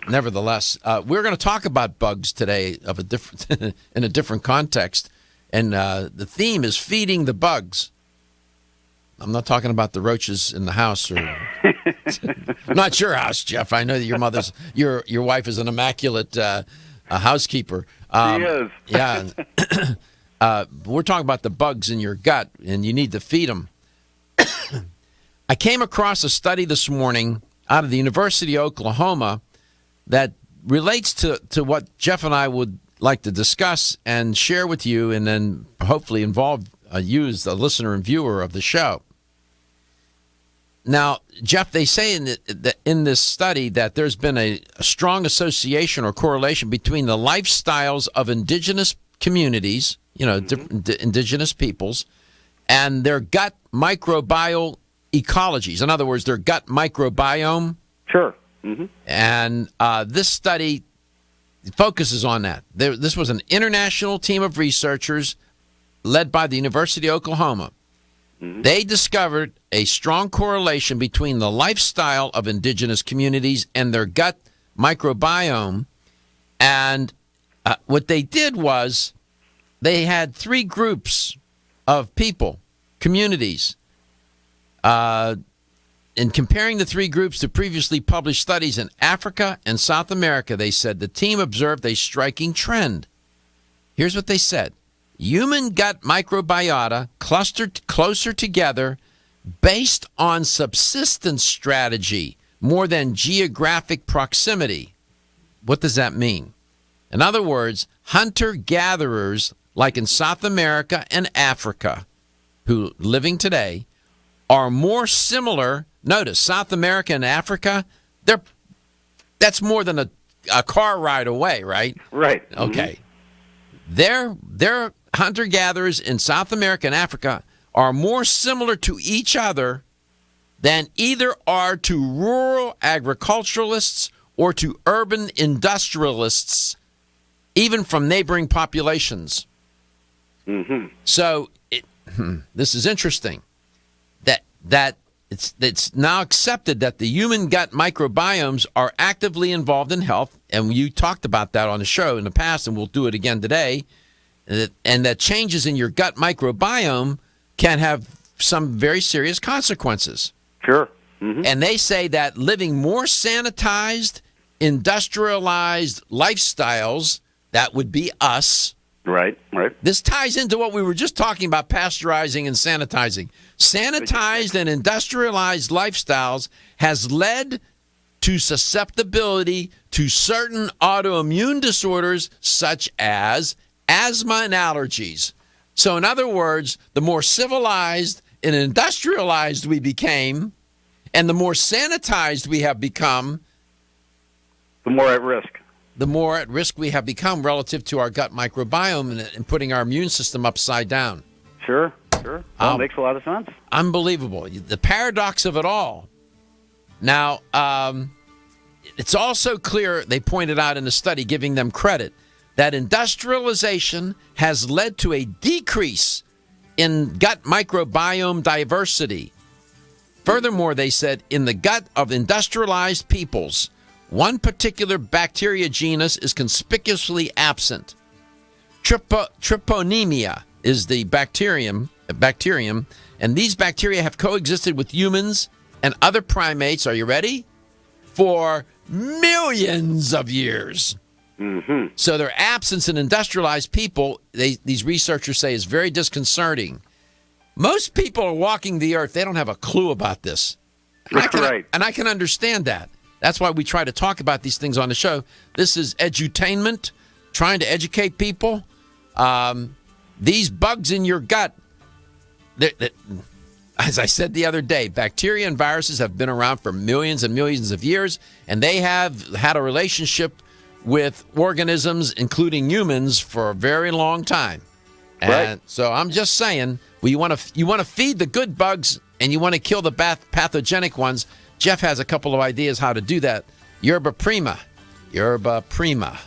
Speaker 3: Nevertheless, we're going to talk about bugs today of a different in a different context, and the theme is feeding the bugs. I'm not talking about the roaches in the house, or not your house, Jeff. I know that your wife is an immaculate housekeeper.
Speaker 19: She is.
Speaker 3: Yeah. We're talking about the bugs in your gut, and you need to feed them. I came across a study this morning out of the University of Oklahoma that relates to what Jeff and I would like to discuss and share with you, and then hopefully involve you as the listener and viewer of the show. Now, Jeff, they say in this study that there's been a strong association or correlation between the lifestyles of indigenous communities, different indigenous peoples, and their gut microbial ecologies. In other words, their gut microbiome.
Speaker 19: Sure. Mm-hmm.
Speaker 3: And this study focuses on that. This was an international team of researchers led by the University of Oklahoma. Mm-hmm. They discovered a strong correlation between the lifestyle of indigenous communities and their gut microbiome. And what they did was they had three groups of people, communities. In comparing the three groups to previously published studies in Africa and South America, they said the team observed a striking trend. Here's what they said. Human gut microbiota clustered closer together based on subsistence strategy more than geographic proximity. What does that mean? In other words, hunter-gatherers like in South America and Africa, who living today, are more similar. Notice, South America and Africa, that's more than a car ride away, right?
Speaker 19: Right.
Speaker 3: Okay. Their hunter-gatherers in South America and Africa are more similar to each other than either are to rural agriculturalists or to urban industrialists, even from neighboring populations.
Speaker 19: Mm-hmm.
Speaker 3: So this is interesting. That it's now accepted that the human gut microbiomes are actively involved in health, and you talked about that on the show in the past, and we'll do it again today, and that changes in your gut microbiome can have some very serious consequences.
Speaker 19: Sure. Mm-hmm.
Speaker 3: And they say that living more sanitized, industrialized lifestyles, that would be us.
Speaker 19: Right.
Speaker 3: This ties into what we were just talking about, pasteurizing and sanitizing. Sanitized and industrialized lifestyles has led to susceptibility to certain autoimmune disorders such as asthma and allergies. So in other words, the more civilized and industrialized we became, and the more sanitized we have become,
Speaker 19: the more at risk.
Speaker 3: The more at risk we have become relative to our gut microbiome and putting our immune system upside down.
Speaker 19: Sure. That makes a lot of sense.
Speaker 3: Unbelievable. The paradox of it all. Now, it's also clear, they pointed out in the study, giving them credit, that industrialization has led to a decrease in gut microbiome diversity. Furthermore, they said, in the gut of industrialized peoples, One particular bacteria genus is conspicuously absent. Treponema is the bacterium, and these bacteria have coexisted with humans and other primates, are you ready? For millions of years.
Speaker 19: Mm-hmm.
Speaker 3: So their absence in industrialized people, these researchers say, is very disconcerting. Most people are walking the earth. They don't have a clue about this.
Speaker 19: Right.
Speaker 3: And I can understand that. That's why we try to talk about these things on the show. This is edutainment, trying to educate people. These bugs in your gut, as I said the other day, bacteria and viruses have been around for millions and millions of years, and they have had a relationship with organisms, including humans, for a very long time. And so I'm just saying, you want to feed the good bugs and you want to kill the pathogenic ones. Jeff has a couple of ideas how to do that. Yerba Prima. Yerba Prima.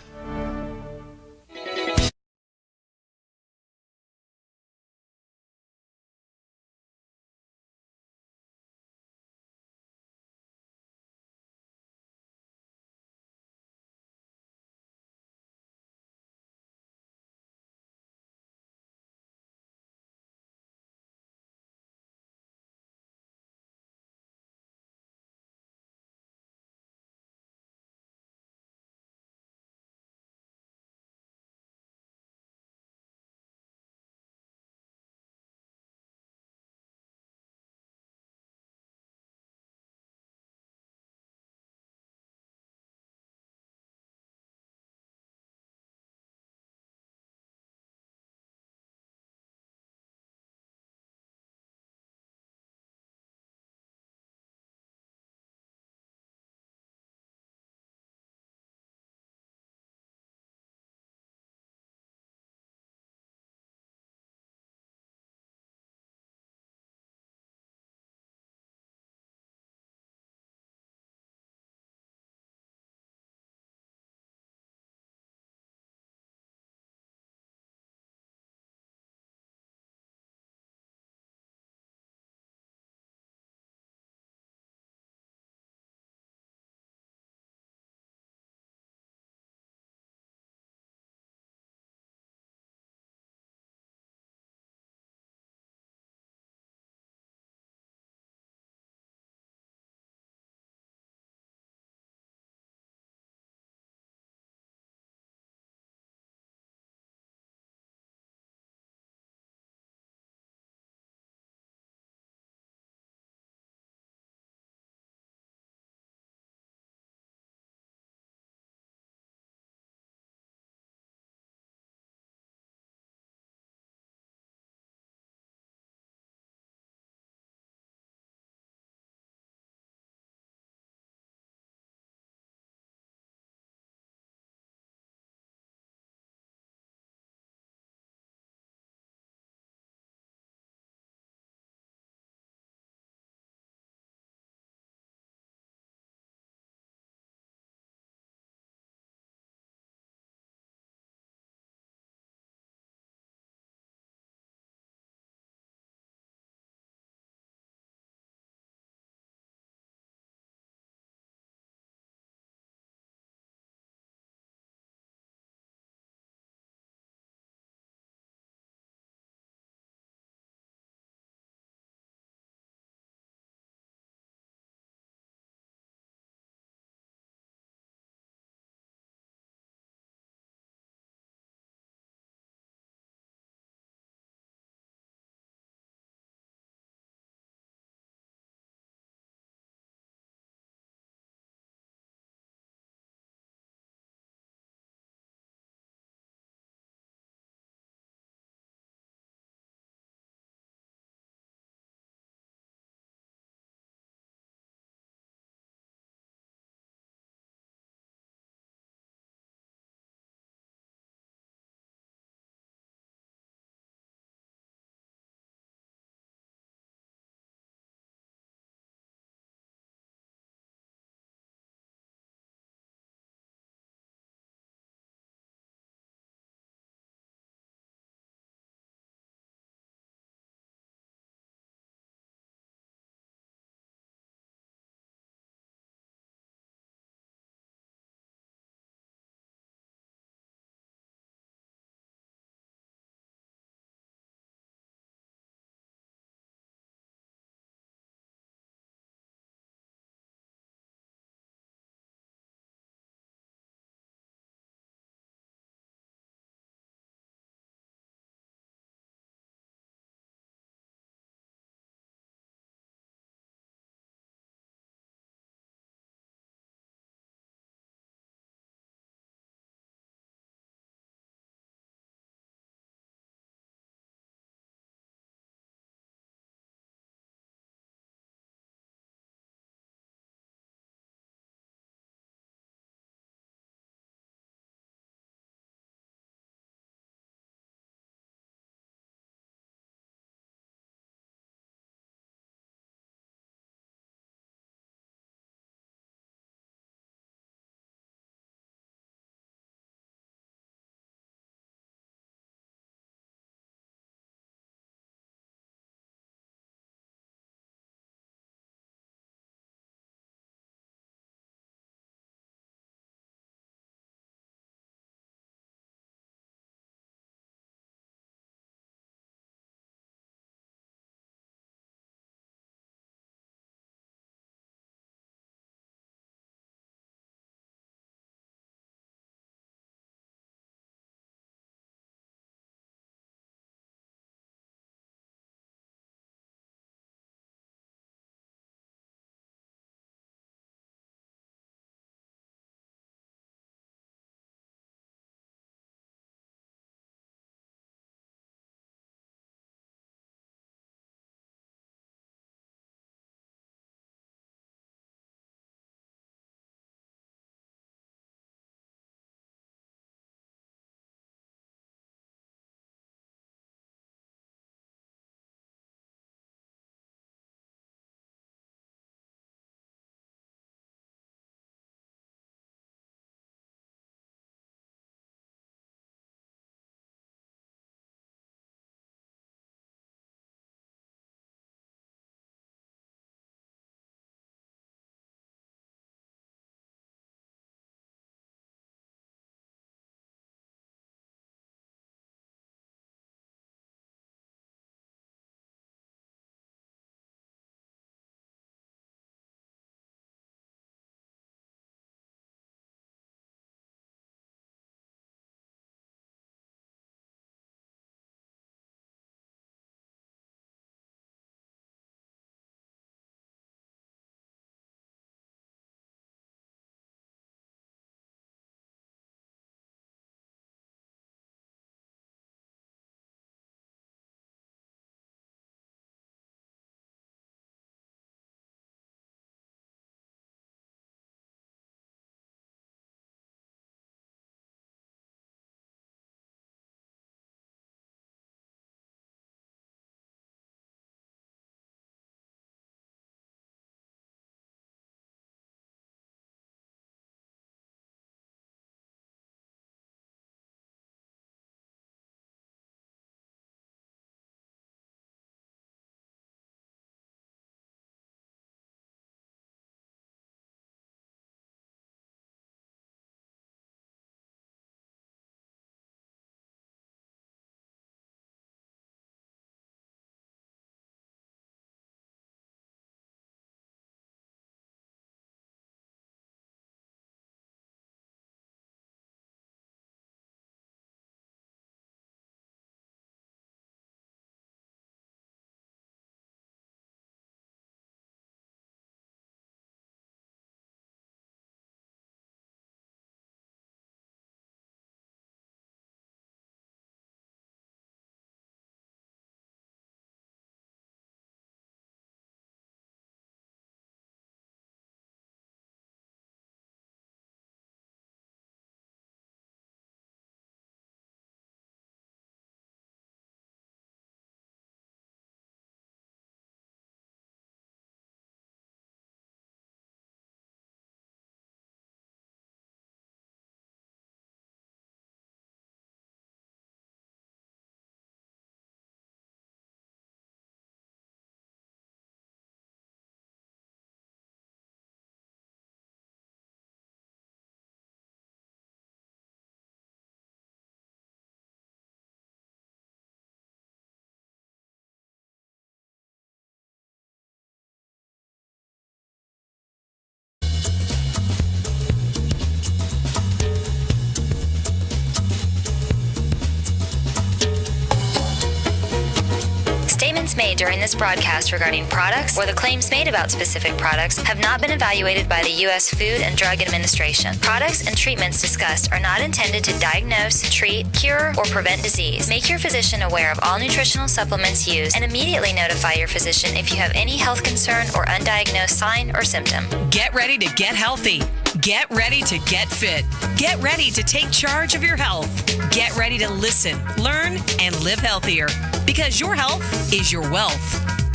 Speaker 1: during this broadcast regarding products or the claims made about specific products have not been evaluated by the U.S. Food and Drug Administration. Products and treatments discussed are not intended to diagnose, treat, cure, or prevent disease. Make your physician aware of all nutritional supplements used and immediately notify your physician if you have any health concern or undiagnosed sign or symptom.
Speaker 2: Get ready to get healthy. Get ready to get fit. Get ready to take charge of your health. Get ready to listen, learn, and live healthier because your health is your wealth.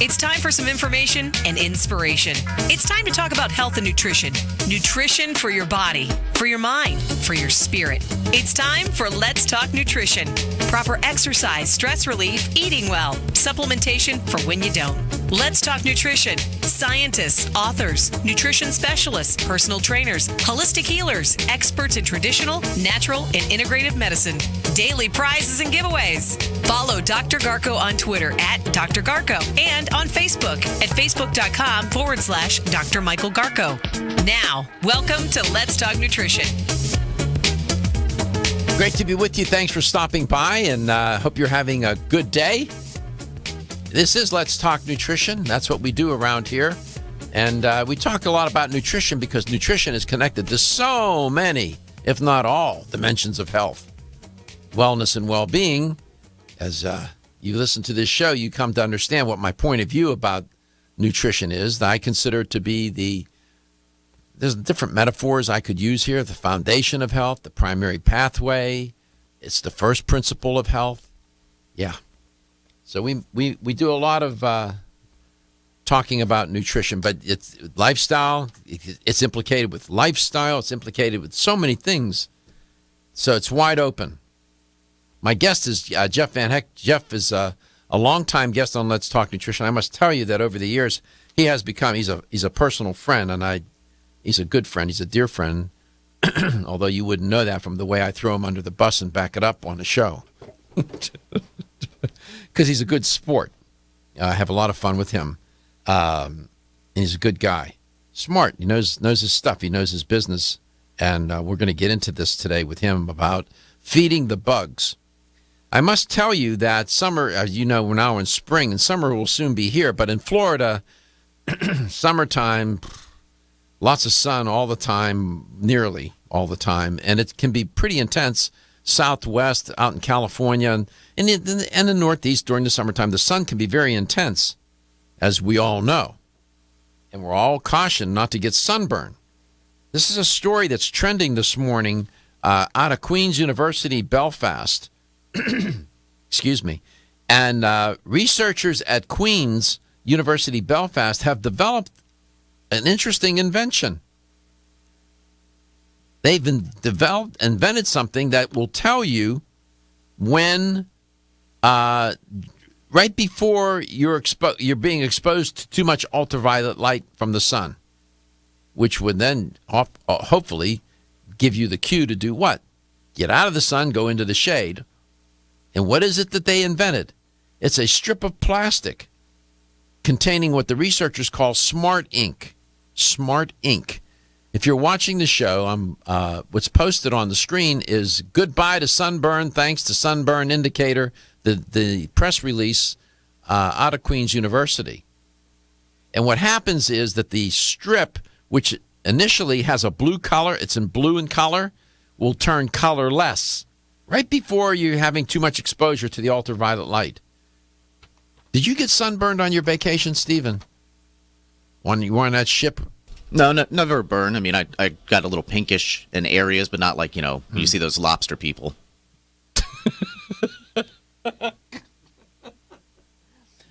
Speaker 2: It's time for some information and inspiration. It's time to talk about health and nutrition. Nutrition for your body, for your mind, for your spirit. It's time for Let's Talk Nutrition. Proper exercise, stress relief, eating well, supplementation for when you don't. Let's Talk Nutrition. Scientists, authors, nutrition specialists, personal trainers, holistic healers, experts in traditional, natural, and integrative medicine. Daily prizes and giveaways. Follow Dr. Garko on Twitter at Dr. Garko and on Facebook at facebook.com/Dr. Michael Garko. Now, welcome to Let's Talk Nutrition.
Speaker 3: Great to be with you. Thanks for stopping by, and hope you're having a good day. This is Let's Talk Nutrition. That's what we do around here. And we talk a lot about nutrition because nutrition is connected to so many, if not all, dimensions of health, wellness, and well-being. As you listen to this show, you come to understand what my point of view about nutrition is. I consider it to be there's different metaphors I could use here, the foundation of health, the primary pathway. It's the first principle of health. Yeah. So we do a lot of talking about nutrition, but it's lifestyle. It's implicated with lifestyle. It's implicated with so many things. So it's wide open. My guest is Jeff Van Hecke. Jeff is a longtime guest on Let's Talk Nutrition. I must tell you that over the years, he has become, he's a personal friend, and he's a good friend. He's a dear friend, although you wouldn't know that from the way I throw him under the bus and back it up on the show. Because he's a good sport. I have a lot of fun with him. And he's a good guy. Smart. He knows his stuff. He knows his business. And we're going to get into this today with him about feeding the bugs. I must tell you that summer, as you know, we're now in spring, and summer will soon be here. But in Florida, summertime, lots of sun all the time, nearly all the time. And it can be pretty intense. Southwest, out in California, and in the Northeast during the summertime, the sun can be very intense, as we all know. And we're all cautioned not to get sunburned. This is a story that's trending this morning out of Queen's University, Belfast. Excuse me. And researchers at Queen's University, Belfast have developed an interesting invention. They've invented something that will tell you when, right before you're being exposed to too much ultraviolet light from the sun, which would then hopefully give you the cue to do what? Get out of the sun, go into the shade. And what is it that they invented? It's a strip of plastic containing what the researchers call smart ink. Smart ink. If you're watching the show, what's posted on the screen is goodbye to sunburn, thanks to Sunburn Indicator, the press release out of Queen's University. And what happens is that the strip, which initially has a blue color, it's in blue in color, will turn colorless right before you're having too much exposure to the ultraviolet light. Did you get sunburned on your vacation, Stephen? When you were on that ship?
Speaker 6: No, never a burn. I mean, I got a little pinkish in areas, but not like, you see those lobster people.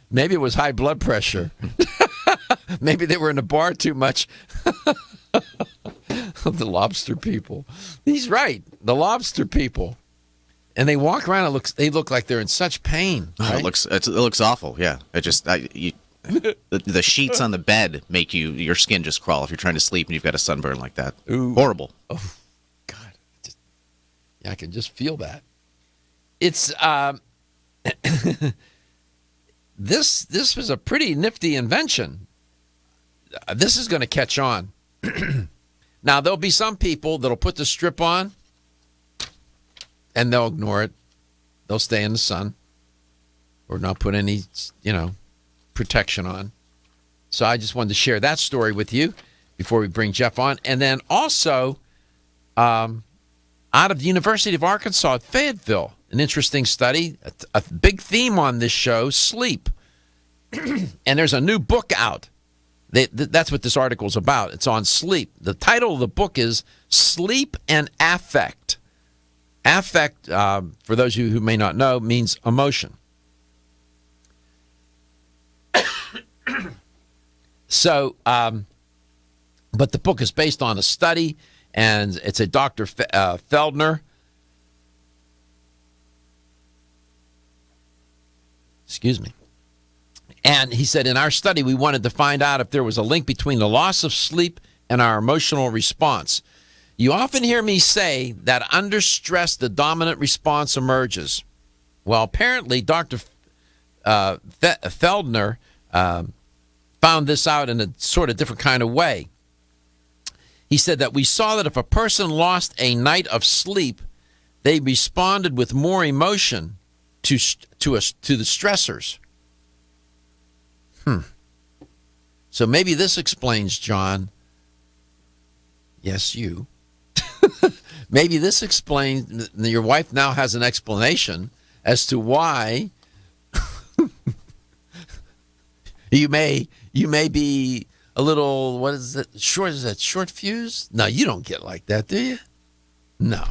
Speaker 3: Maybe it was high blood pressure. Maybe they were in the bar too much. The lobster people. He's right. The lobster people. And they walk around. They look like they're in such pain. Right?
Speaker 6: It looks awful. Yeah. The sheets on the bed make your skin just crawl if you're trying to sleep and you've got a sunburn like that.
Speaker 3: Ooh.
Speaker 6: Horrible.
Speaker 3: Oh, God. I can just feel that. It's this was a pretty nifty invention. This is going to catch on. Now, there'll be some people that'll put the strip on and they'll ignore it. They'll stay in the sun or not put any, protection on. So I just wanted to share that story with you before we bring Jeff on. And then also, out of the University of Arkansas at Fayetteville, an interesting study, a big theme on this show, sleep. And there's a new book out. That's what this article is about. It's on sleep. The title of the book is Sleep and Affect. Affect, for those of you who may not know, means emotion. So, but the book is based on a study, and it's a Dr. Feldner. Excuse me. And he said, in our study, we wanted to find out if there was a link between the loss of sleep and our emotional response. You often hear me say that under stress, the dominant response emerges. Well, apparently, Dr. Feldner found this out in a sort of different kind of way. He said that we saw that if a person lost a night of sleep, they responded with more emotion to the stressors. So maybe this explains, John. Yes, you. Maybe this explains, your wife now has an explanation as to why you may be a little, what is it, short? Is that short fuse? No, you don't get like that, do you? No.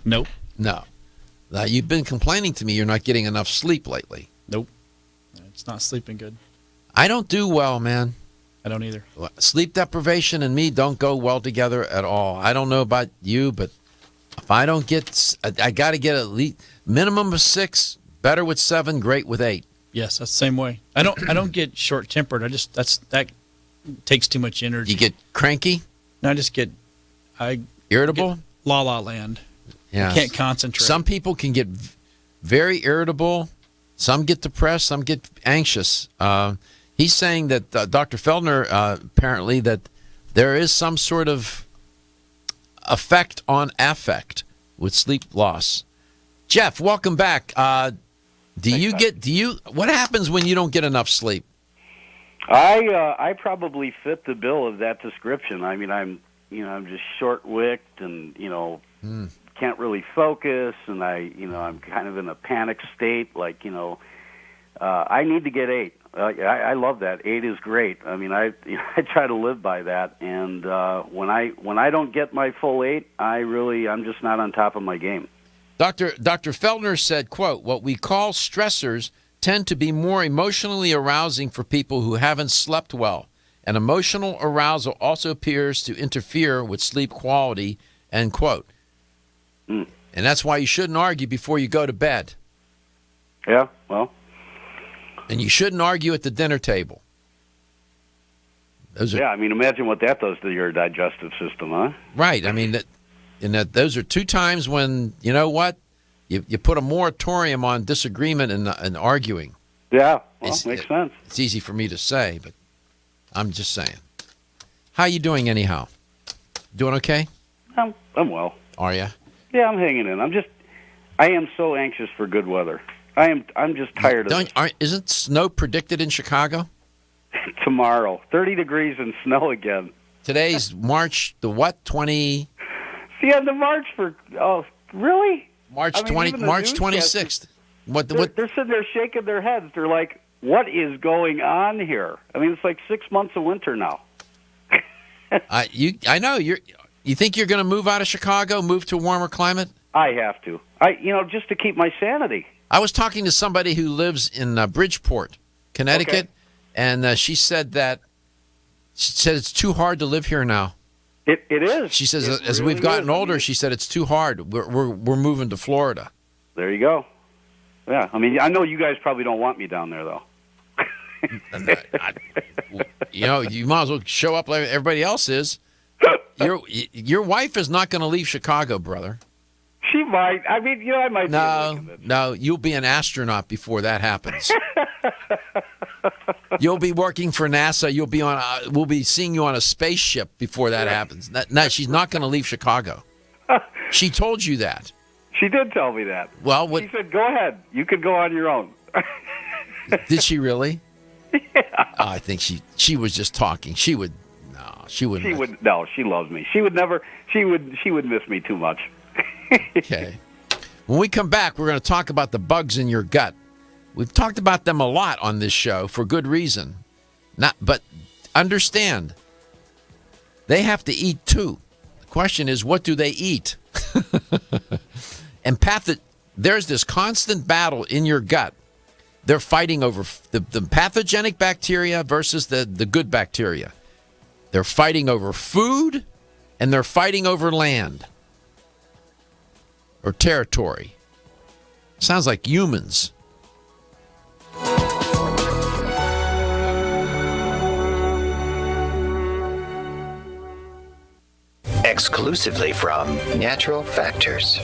Speaker 13: Nope.
Speaker 3: No. You've been complaining to me you're not getting enough sleep lately.
Speaker 13: Nope. It's not sleeping good.
Speaker 3: I don't do well, man.
Speaker 13: I don't either.
Speaker 3: Sleep deprivation and me don't go well together at all. I don't know about you, but if I don't get, I got to get at least minimum of 6, better with 7, great with 8.
Speaker 13: Yes, that's the same way. I don't get short-tempered. That takes too much energy.
Speaker 3: You get cranky?
Speaker 13: No,
Speaker 3: irritable?
Speaker 13: La land.
Speaker 3: Yeah.
Speaker 13: I can't concentrate.
Speaker 3: Some people can get very irritable. Some get depressed. Some get anxious. He's saying that Dr. Feldner, apparently, that there is some sort of effect on affect with sleep loss. Jeff, welcome back. What happens when you don't get enough sleep?
Speaker 19: I probably fit the bill of that description. I mean, I'm just short-wicked and, can't really focus, and I'm kind of in a panic state. Like, I need to get 8. I love that. 8 is great. I mean, I try to live by that, and when I don't get my full 8, I'm just not on top of my game.
Speaker 3: Dr. Feldner said, quote, "What we call stressors tend to be more emotionally arousing for people who haven't slept well, and emotional arousal also appears to interfere with sleep quality," end quote. And that's why you shouldn't argue before you go to bed.
Speaker 19: Yeah, well.
Speaker 3: And you shouldn't argue at the dinner table.
Speaker 19: I mean, imagine what that does to your digestive system, huh?
Speaker 3: Right. I mean, those are 2 times when, you know what, you put a moratorium on disagreement and arguing.
Speaker 19: Yeah, well, makes sense.
Speaker 3: It's easy for me to say, but I'm just saying. How you doing anyhow? Doing okay?
Speaker 19: I'm well.
Speaker 3: Are you?
Speaker 19: Yeah, I'm hanging in. I am so anxious for good weather. I'm just tired of it.
Speaker 3: Isn't snow predicted in Chicago?
Speaker 19: Tomorrow, 30 degrees and snow again.
Speaker 3: Today's March the what? 20.
Speaker 19: See, on the March really?
Speaker 3: March 26th.
Speaker 19: They're sitting there shaking their heads. They're like, "What is going on here?" I mean, it's like 6 months of winter now.
Speaker 3: I know you think you're going to move out of Chicago, move to a warmer climate?
Speaker 19: I have to. Just to keep my sanity.
Speaker 3: I was talking to somebody who lives in Bridgeport, Connecticut, and she said it's too hard to live here now.
Speaker 19: It is.
Speaker 3: She says as we've gotten older, she said it's too hard. We're moving to Florida.
Speaker 19: There you go. Yeah, I mean, I know you guys probably don't want me down there though.
Speaker 3: You might as well show up like everybody else is. Your wife is not going to leave Chicago, brother.
Speaker 19: She might. I mean, I might.
Speaker 3: No, you'll be an astronaut before that happens. You'll be working for NASA. You'll be we'll be seeing you on a spaceship before that happens. No, she's not going to leave Chicago. She told you that.
Speaker 19: She did tell me that.
Speaker 3: Well,
Speaker 19: she said, "Go ahead. You could go on your own."
Speaker 3: Did she really? I think she was just talking. She wouldn't.
Speaker 19: She would. No, she loves me. She would never. She would miss me too much.
Speaker 3: Okay. When we come back, we're going to talk about the bugs in your gut. We've talked about them a lot on this show for good reason. But understand, they have to eat too. The question is, what do they eat? And there's this constant battle in your gut. They're fighting over the pathogenic bacteria versus the good bacteria. They're fighting over food, and they're fighting over land or territory. Sounds like humans.
Speaker 20: Exclusively from Natural Factors.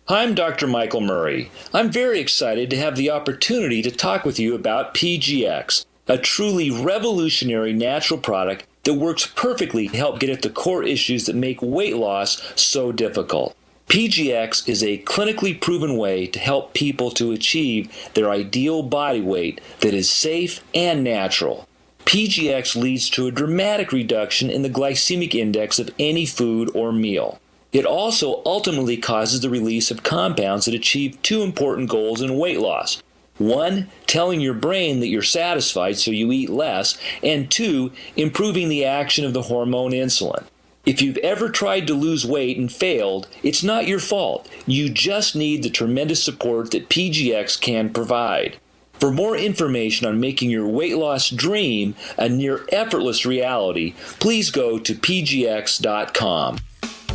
Speaker 21: I'm Dr. Michael Murray. I'm very excited to have the opportunity to talk with you about PGX, a truly revolutionary natural product that works perfectly to help get at the core issues that make weight loss so difficult. PGX is a clinically proven way to help people to achieve their ideal body weight that is safe and natural. PGX leads to a dramatic reduction in the glycemic index of any food or meal. It also ultimately causes the release of compounds that achieve two important goals in weight loss. One, telling your brain that you're satisfied so you eat less, and two, improving the action of the hormone insulin. If you've ever tried to lose weight and failed, it's not your fault. You just need the tremendous support that PGX can provide. For more information on making your weight loss dream a near effortless reality, please go to pgx.com.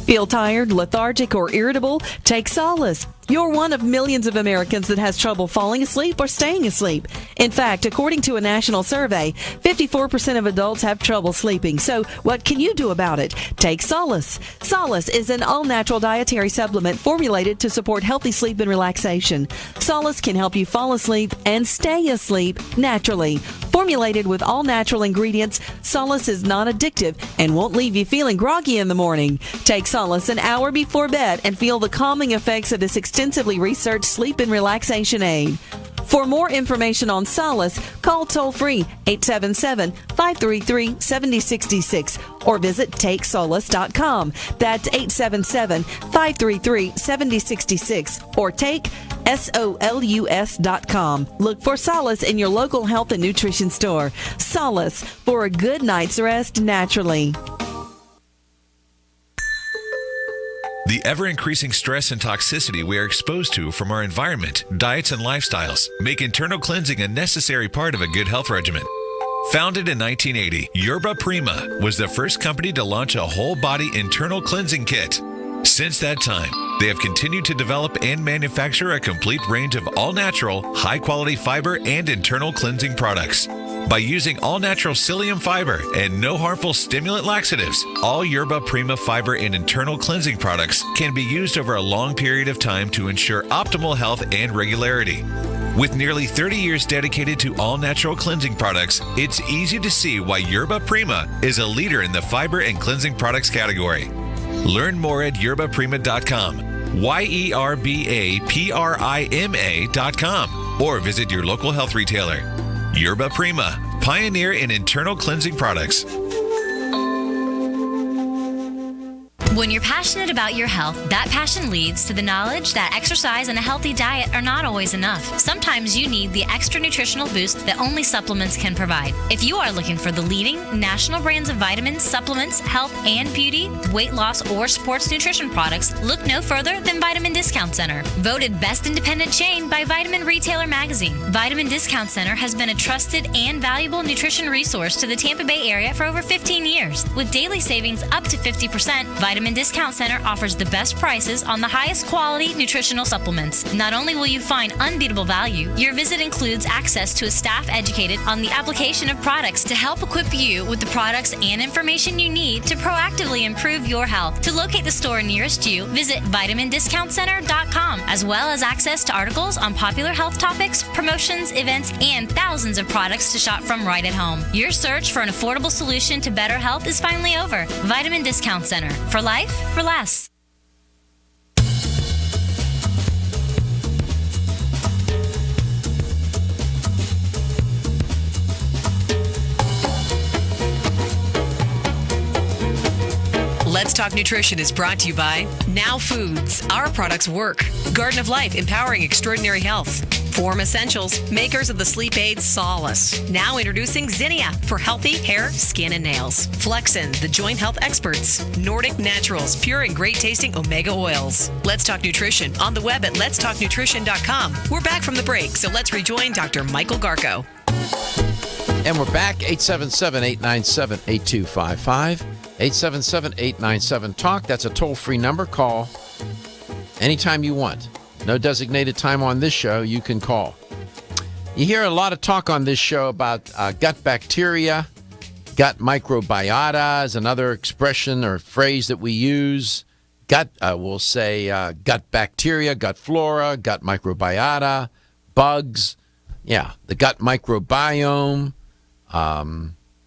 Speaker 14: Feel tired, lethargic, or irritable? Take solace. You're one of millions of Americans that has trouble falling asleep or staying asleep. In fact, according to a national survey, 54% of adults have trouble sleeping. So what can you do about it? Take Solace. Solace is an all-natural dietary supplement formulated to support healthy sleep and relaxation. Solace can help you fall asleep and stay asleep naturally. Formulated with all-natural ingredients, Solace is non-addictive and won't leave you feeling groggy in the morning. Take Solace an hour before bed and feel the calming effects of this extensively researched sleep and relaxation aid. For more information on Solace, call toll-free 877-533-7066 or visit TakeSolace.com. That's 877-533-7066 or take SOLUS.com. Look for Solace in your local health and nutrition store. Solace for a good night's rest naturally.
Speaker 22: The ever-increasing stress and toxicity we are exposed to from our environment, diets, and lifestyles make internal cleansing a necessary part of a good health regimen. Founded in 1980, Yerba Prima was the first company to launch a whole-body internal cleansing kit. Since that time, they have continued to develop and manufacture a complete range of all-natural, high-quality fiber and internal cleansing products. By using all-natural psyllium fiber and no harmful stimulant laxatives, all Yerba Prima fiber and internal cleansing products can be used over a long period of time to ensure optimal health and regularity. With nearly 30 years dedicated to all-natural cleansing products, it's easy to see why Yerba Prima is a leader in the fiber and cleansing products category. Learn more at yerbaprima.com, YERBAPRIMA.com, or visit your local health retailer. Yerba Prima, pioneer in internal cleansing products.
Speaker 1: When you're passionate about your health, that passion leads to the knowledge that exercise and a healthy diet are not always enough. Sometimes you need the extra nutritional boost that only supplements can provide. If you are looking for the leading national brands of vitamins, supplements, health and beauty, weight loss, or sports nutrition products, look no further than Vitamin Discount Center. Voted best independent chain by Vitamin Retailer Magazine, Vitamin Discount Center has been a trusted and valuable nutrition resource to the Tampa Bay area for over 15 years. With daily savings up to 50%, Vitamin Discount Center offers the best prices on the highest quality nutritional supplements. Not only will you find unbeatable value, your visit includes access to a staff educated on the application of products to help equip you with the products and information you need to proactively improve your health. To locate the store nearest you, visit vitamindiscountcenter.com, as well as access to articles on popular health topics, promotions, events, and thousands of products to shop from right at home. Your search for an affordable solution to better health is finally over. Vitamin Discount Center. For life, for less.
Speaker 2: Let's Talk Nutrition is brought to you by Now Foods. Our products work. Garden of Life, empowering extraordinary health. Form Essentials, makers of the sleep aid Solace. Now introducing Zinnia for healthy hair, skin, and nails. Flexin, the joint health experts. Nordic Naturals, pure and great tasting omega oils. Let's Talk Nutrition on the web at letstalknutrition.com. We're back from the break, so let's rejoin Dr. Michael Garko.
Speaker 3: And we're back, 877-897-8255. 877-897-TALK. That's a toll-free number. Call anytime you want. No designated time on this show. You can call. You hear a lot of talk on this show about gut bacteria. Gut microbiota is another expression or phrase that we use. We'll say gut bacteria, gut flora, gut microbiota, bugs. Yeah, the gut microbiome,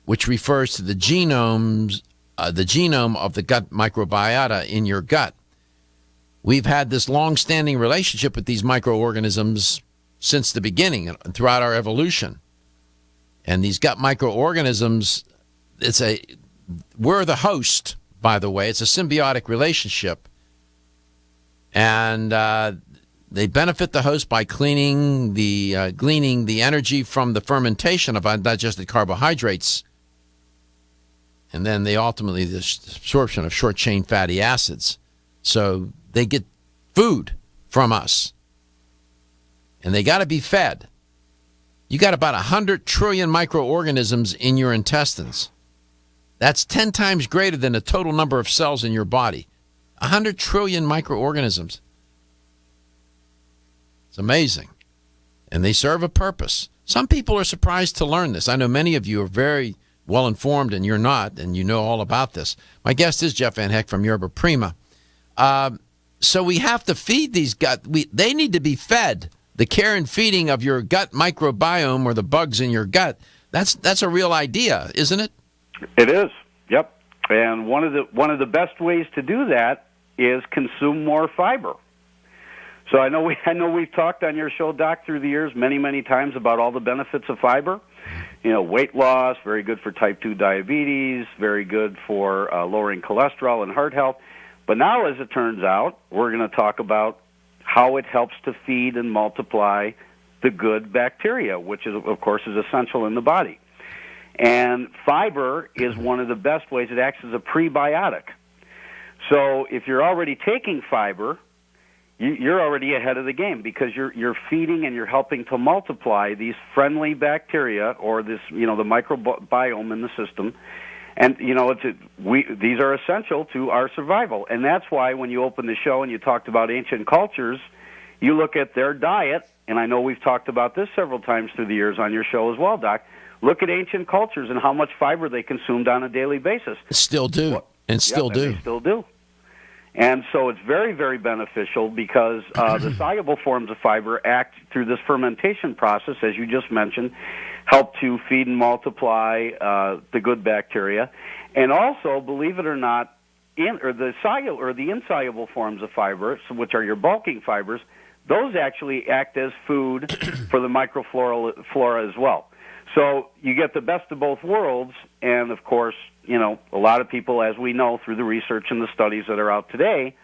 Speaker 3: which refers to the genome of the gut microbiota in your gut. We've had this long-standing relationship with these microorganisms since the beginning and throughout our evolution. And these gut microorganisms, we're the host, by the way. It's a symbiotic relationship. And they benefit the host by gleaning the energy from the fermentation of undigested carbohydrates. And then the absorption of short-chain fatty acids. So they get food from us. And they got to be fed. You got about 100 trillion microorganisms in your intestines. That's 10 times greater than the total number of cells in your body. 100 trillion microorganisms. It's amazing. And they serve a purpose. Some people are surprised to learn this. I know many of you are very well informed, and you're not, and you know all about this. My guest is Jeff Van Hecke from Yerba Prima. So we have to feed these they need to be fed. The care and feeding of your gut microbiome, or the bugs in your gut, that's a real idea, isn't it?
Speaker 19: It is. Yep. And one of the best ways to do that is consume more fiber. So I know we've talked on your show, Doc, through the years many times about all the benefits of fiber. Weight loss, very good for type 2 diabetes, very good for lowering cholesterol and heart health. But now, as it turns out, we're going to talk about how it helps to feed and multiply the good bacteria, which is, of course, is essential in the body. And fiber is one of the best ways. It acts as a prebiotic. So if you're already taking fiber, you're already ahead of the game, because you're feeding and you're helping to multiply these friendly bacteria, or this, the microbiome in the system. And, these are essential to our survival. And that's why when you open the show and you talked about ancient cultures, you look at their diet, and I know we've talked about this several times through the years on your show as well, Doc. Look at ancient cultures and how much fiber they consumed on a daily basis.
Speaker 3: Still do. And still do.
Speaker 19: They still do. And so it's very, very beneficial, because the soluble forms of fiber act through this fermentation process, as you just mentioned, help to feed and multiply the good bacteria. And also, believe it or not, the insoluble forms of fiber, which are your bulking fibers, those actually act as food for the microflora as well. So you get the best of both worlds, and of course, a lot of people, as we know through the research and the studies that are out today,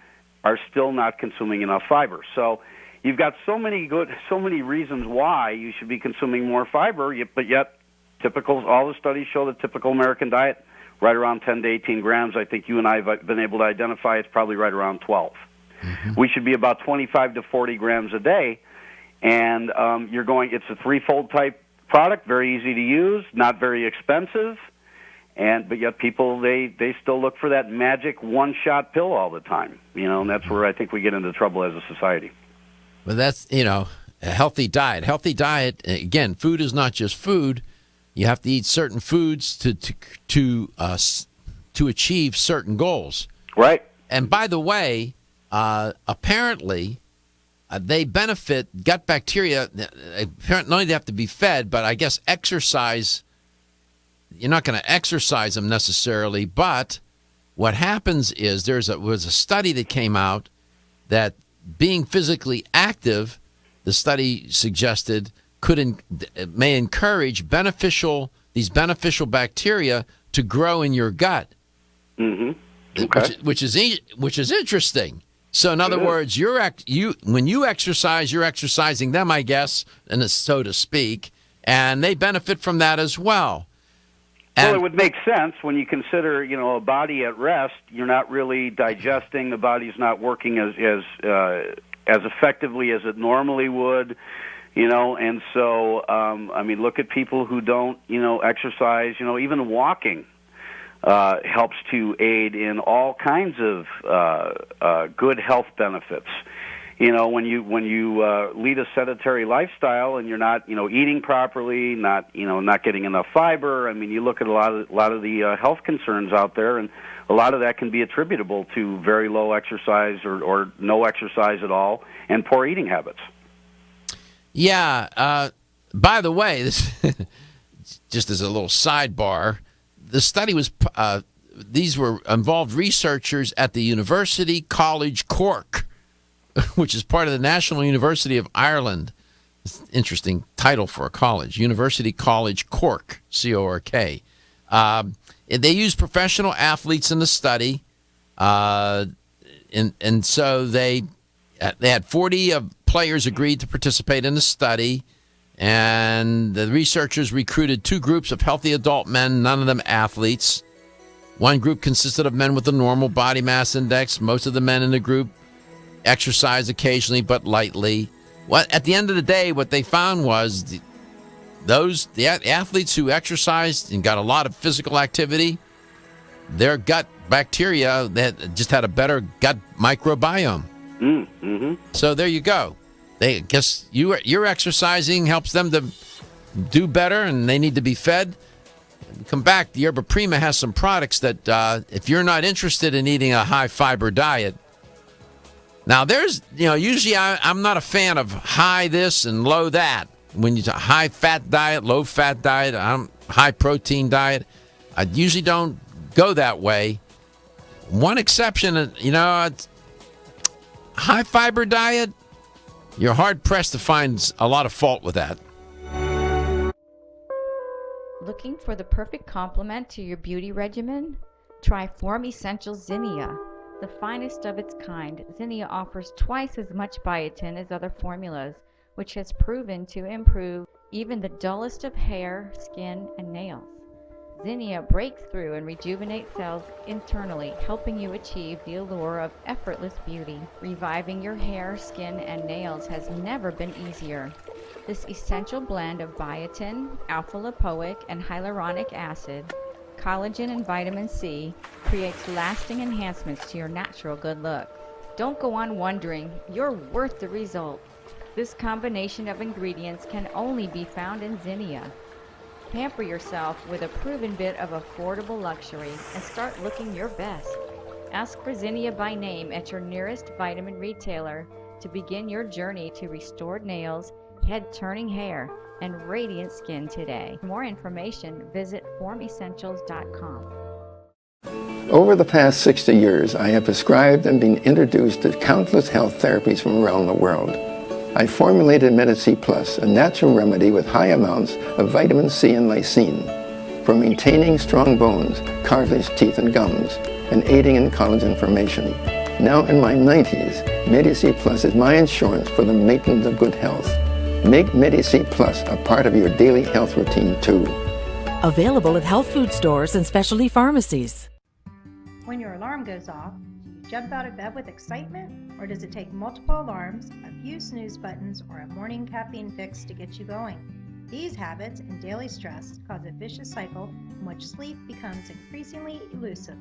Speaker 19: are still not consuming enough fiber. So you've got so many reasons why you should be consuming more fiber, but yet all the studies show the typical American diet, right around 10 to 18 grams. I think you and I have been able to identify it's probably right around 12. Mm-hmm. We should be about 25 to 40 grams a day, and it's a threefold type product, very easy to use, not very expensive, but yet people, they still look for that magic one-shot pill all the time, and that's where I think we get into trouble as a society.
Speaker 3: But that's, a healthy diet. Healthy diet, again, food is not just food. You have to eat certain foods to achieve certain goals.
Speaker 19: Right.
Speaker 3: And by the way, apparently, they benefit gut bacteria. Not only they have to be fed, but I guess exercise. You're not going to exercise them necessarily, but what happens is was a study that came out that being physically active, the study suggested, may encourage these beneficial bacteria to grow in your gut.
Speaker 19: Mm-hmm. Okay.
Speaker 3: which is interesting. So in other words, when you exercise, you're exercising them, I guess, and so to speak, and they benefit from that as well.
Speaker 19: Well, it would make sense when you consider, a body at rest. You're not really digesting. The body's not working as effectively as it normally would, And so, look at people who don't, exercise. Even walking helps to aid in all kinds of good health benefits. When you lead a sedentary lifestyle and you're not, eating properly, not getting enough fiber. You look at a lot of the health concerns out there, and a lot of that can be attributable to very low exercise or no exercise at all, and poor eating habits.
Speaker 3: Yeah. By the way, this just as a little sidebar, the study was these were involved researchers at the University College Cork, which is part of the National University of Ireland. Interesting title for a college. University College Cork, C-O-R-K. They used professional athletes in the study, and so they had 40 players agreed to participate in the study, and the researchers recruited two groups of healthy adult men, none of them athletes. One group consisted of men with a normal body mass index. Most of the men in the group exercise occasionally but lightly. At the end of the day, what they found was the athletes who exercised and got a lot of physical activity, their gut bacteria that just had a better gut microbiome.
Speaker 19: Mm-hmm.
Speaker 3: So there you go. They guess your exercising helps them to do better, and they need to be fed. Come back. Yerba Prima has some products that if you're not interested in eating a high fiber diet. Now, there's, usually I'm not a fan of high this and low that. When you high fat diet, low fat diet, high protein diet, I usually don't go that way. One exception, high fiber diet, you're hard pressed to find a lot of fault with that.
Speaker 10: Looking for the perfect complement to your beauty regimen? Try Form Essential Zinnia. The finest of its kind, Zinnia offers twice as much biotin as other formulas, which has proven to improve even the dullest of hair, skin, and nails. Zinnia breaks through and rejuvenates cells internally, helping you achieve the allure of effortless beauty. Reviving your hair, skin, and nails has never been easier. This essential blend of biotin, alpha-lipoic, and hyaluronic acid, collagen, and vitamin C creates lasting enhancements to your natural good look. Don't go on wondering, you're worth the result. This combination of ingredients can only be found in Zinnia. Pamper yourself with a proven bit of affordable luxury and start looking your best. Ask for Zinnia by name at your nearest vitamin retailer to begin your journey to restored nails, head-turning hair, and radiant skin today. For more information, visit formessentials.com.
Speaker 8: Over the past 60 years, I have prescribed and been introduced to countless health therapies from around the world. I formulated Medi-C Plus, a natural remedy with high amounts of vitamin C and lysine for maintaining strong bones, cartilage, teeth, and gums, and aiding in collagen formation. Now in my 90s, Medi-C Plus is my insurance for the maintenance of good health. Make Medi-C Plus a part of your daily health routine too.
Speaker 9: Available at health food stores and specialty pharmacies.
Speaker 7: When your alarm goes off, do you jump out of bed with excitement? Or does it take multiple alarms, a few snooze buttons, or a morning caffeine fix to get you going? These habits and daily stress cause a vicious cycle in which sleep becomes increasingly elusive.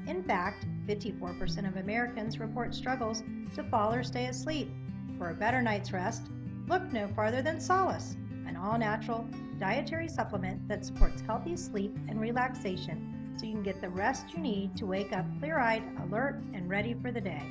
Speaker 7: In fact, 54% of Americans report struggles to fall or stay asleep. For a better night's rest, look no farther than Solace, an all-natural dietary supplement that supports healthy sleep and relaxation so you can get the rest you need to wake up clear-eyed, alert, and ready for the day.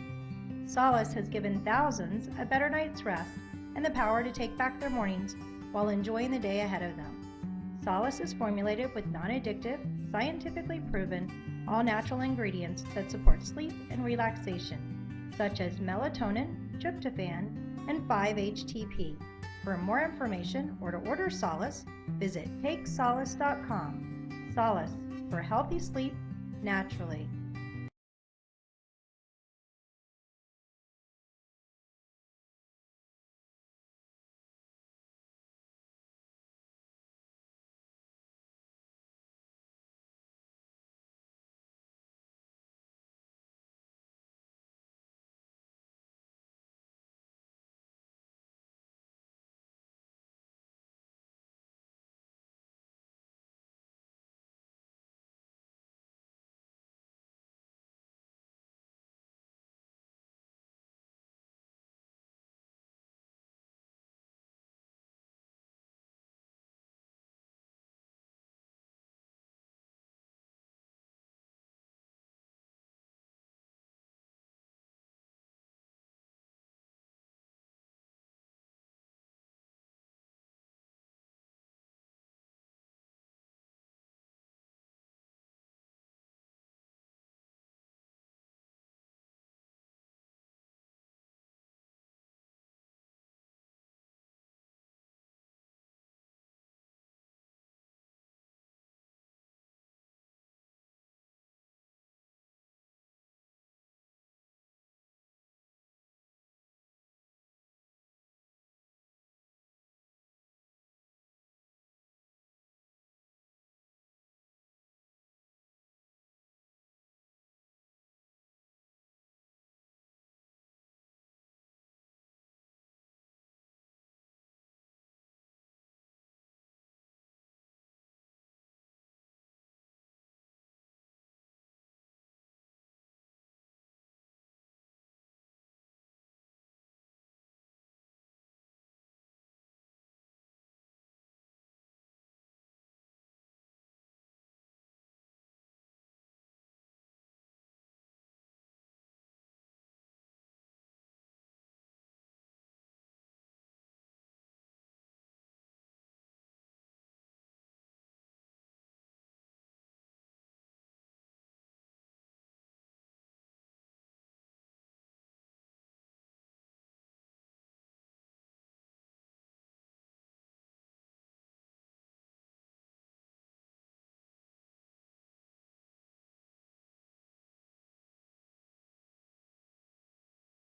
Speaker 7: Solace has given thousands a better night's rest and the power to take back their mornings while enjoying the day ahead of them. Solace is formulated with non-addictive, scientifically proven, all-natural ingredients that support sleep and relaxation, such as melatonin, tryptophan, and 5-HTP. For more information or to order Solace, visit takesolace.com. Solace, for healthy sleep naturally.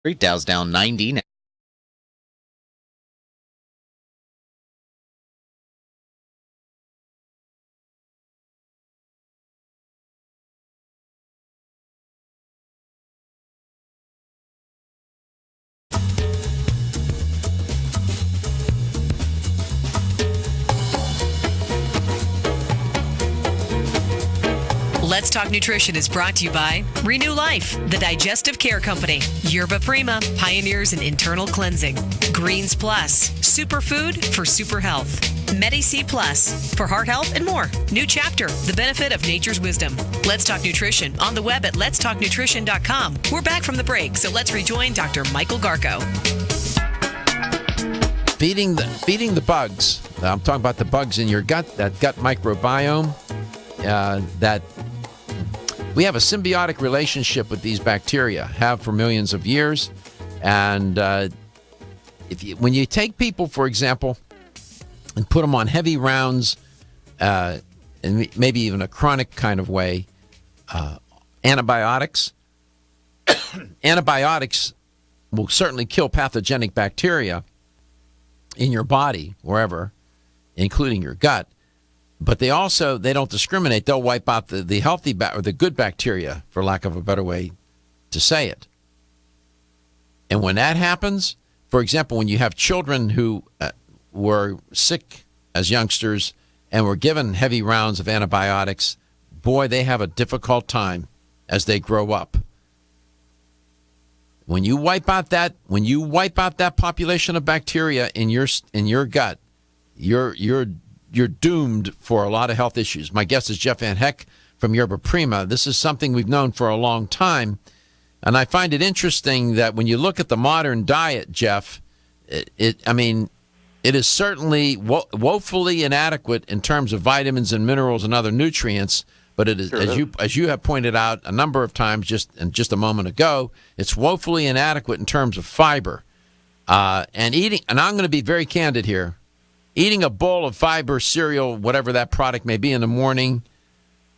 Speaker 6: Dow's down 90 now.
Speaker 2: Let's Talk Nutrition is brought to you by Renew Life, the digestive care company, Yerba Prima, pioneers in internal cleansing, Greens Plus, superfood for super health, Medi-C Plus, for heart health and more. New Chapter, the benefit of nature's wisdom. Let's Talk Nutrition, on the web at letstalknutrition.com. We're back from the break, so let's rejoin Dr. Michael Garko.
Speaker 3: Feeding the bugs. I'm talking about the bugs in your gut, that gut microbiome, that we have a symbiotic relationship with these bacteria, have for millions of years. And when you take people, for example, and put them on heavy rounds, and maybe even a chronic kind of way, antibiotics, antibiotics will certainly kill pathogenic bacteria in your body, wherever, including your gut. But they don't discriminate. They'll wipe out the healthy or the good bacteria, for lack of a better way to say it. And when that happens, for example, when you have children who were sick as youngsters and were given heavy rounds of antibiotics, boy, they have a difficult time as they grow up. When you wipe out that population of bacteria in your gut, you're doomed for a lot of health issues. My guest is Jeff Van Hecke from Yerba Prima. This is something we've known for a long time, and I find it interesting that when you look at the modern diet, Jeff, it is certainly woefully inadequate in terms of vitamins and minerals and other nutrients. But it is, as you have pointed out a number of times just a moment ago, it's woefully inadequate in terms of fiber. And I'm going to be very candid here. Eating a bowl of fiber cereal, whatever that product may be, in the morning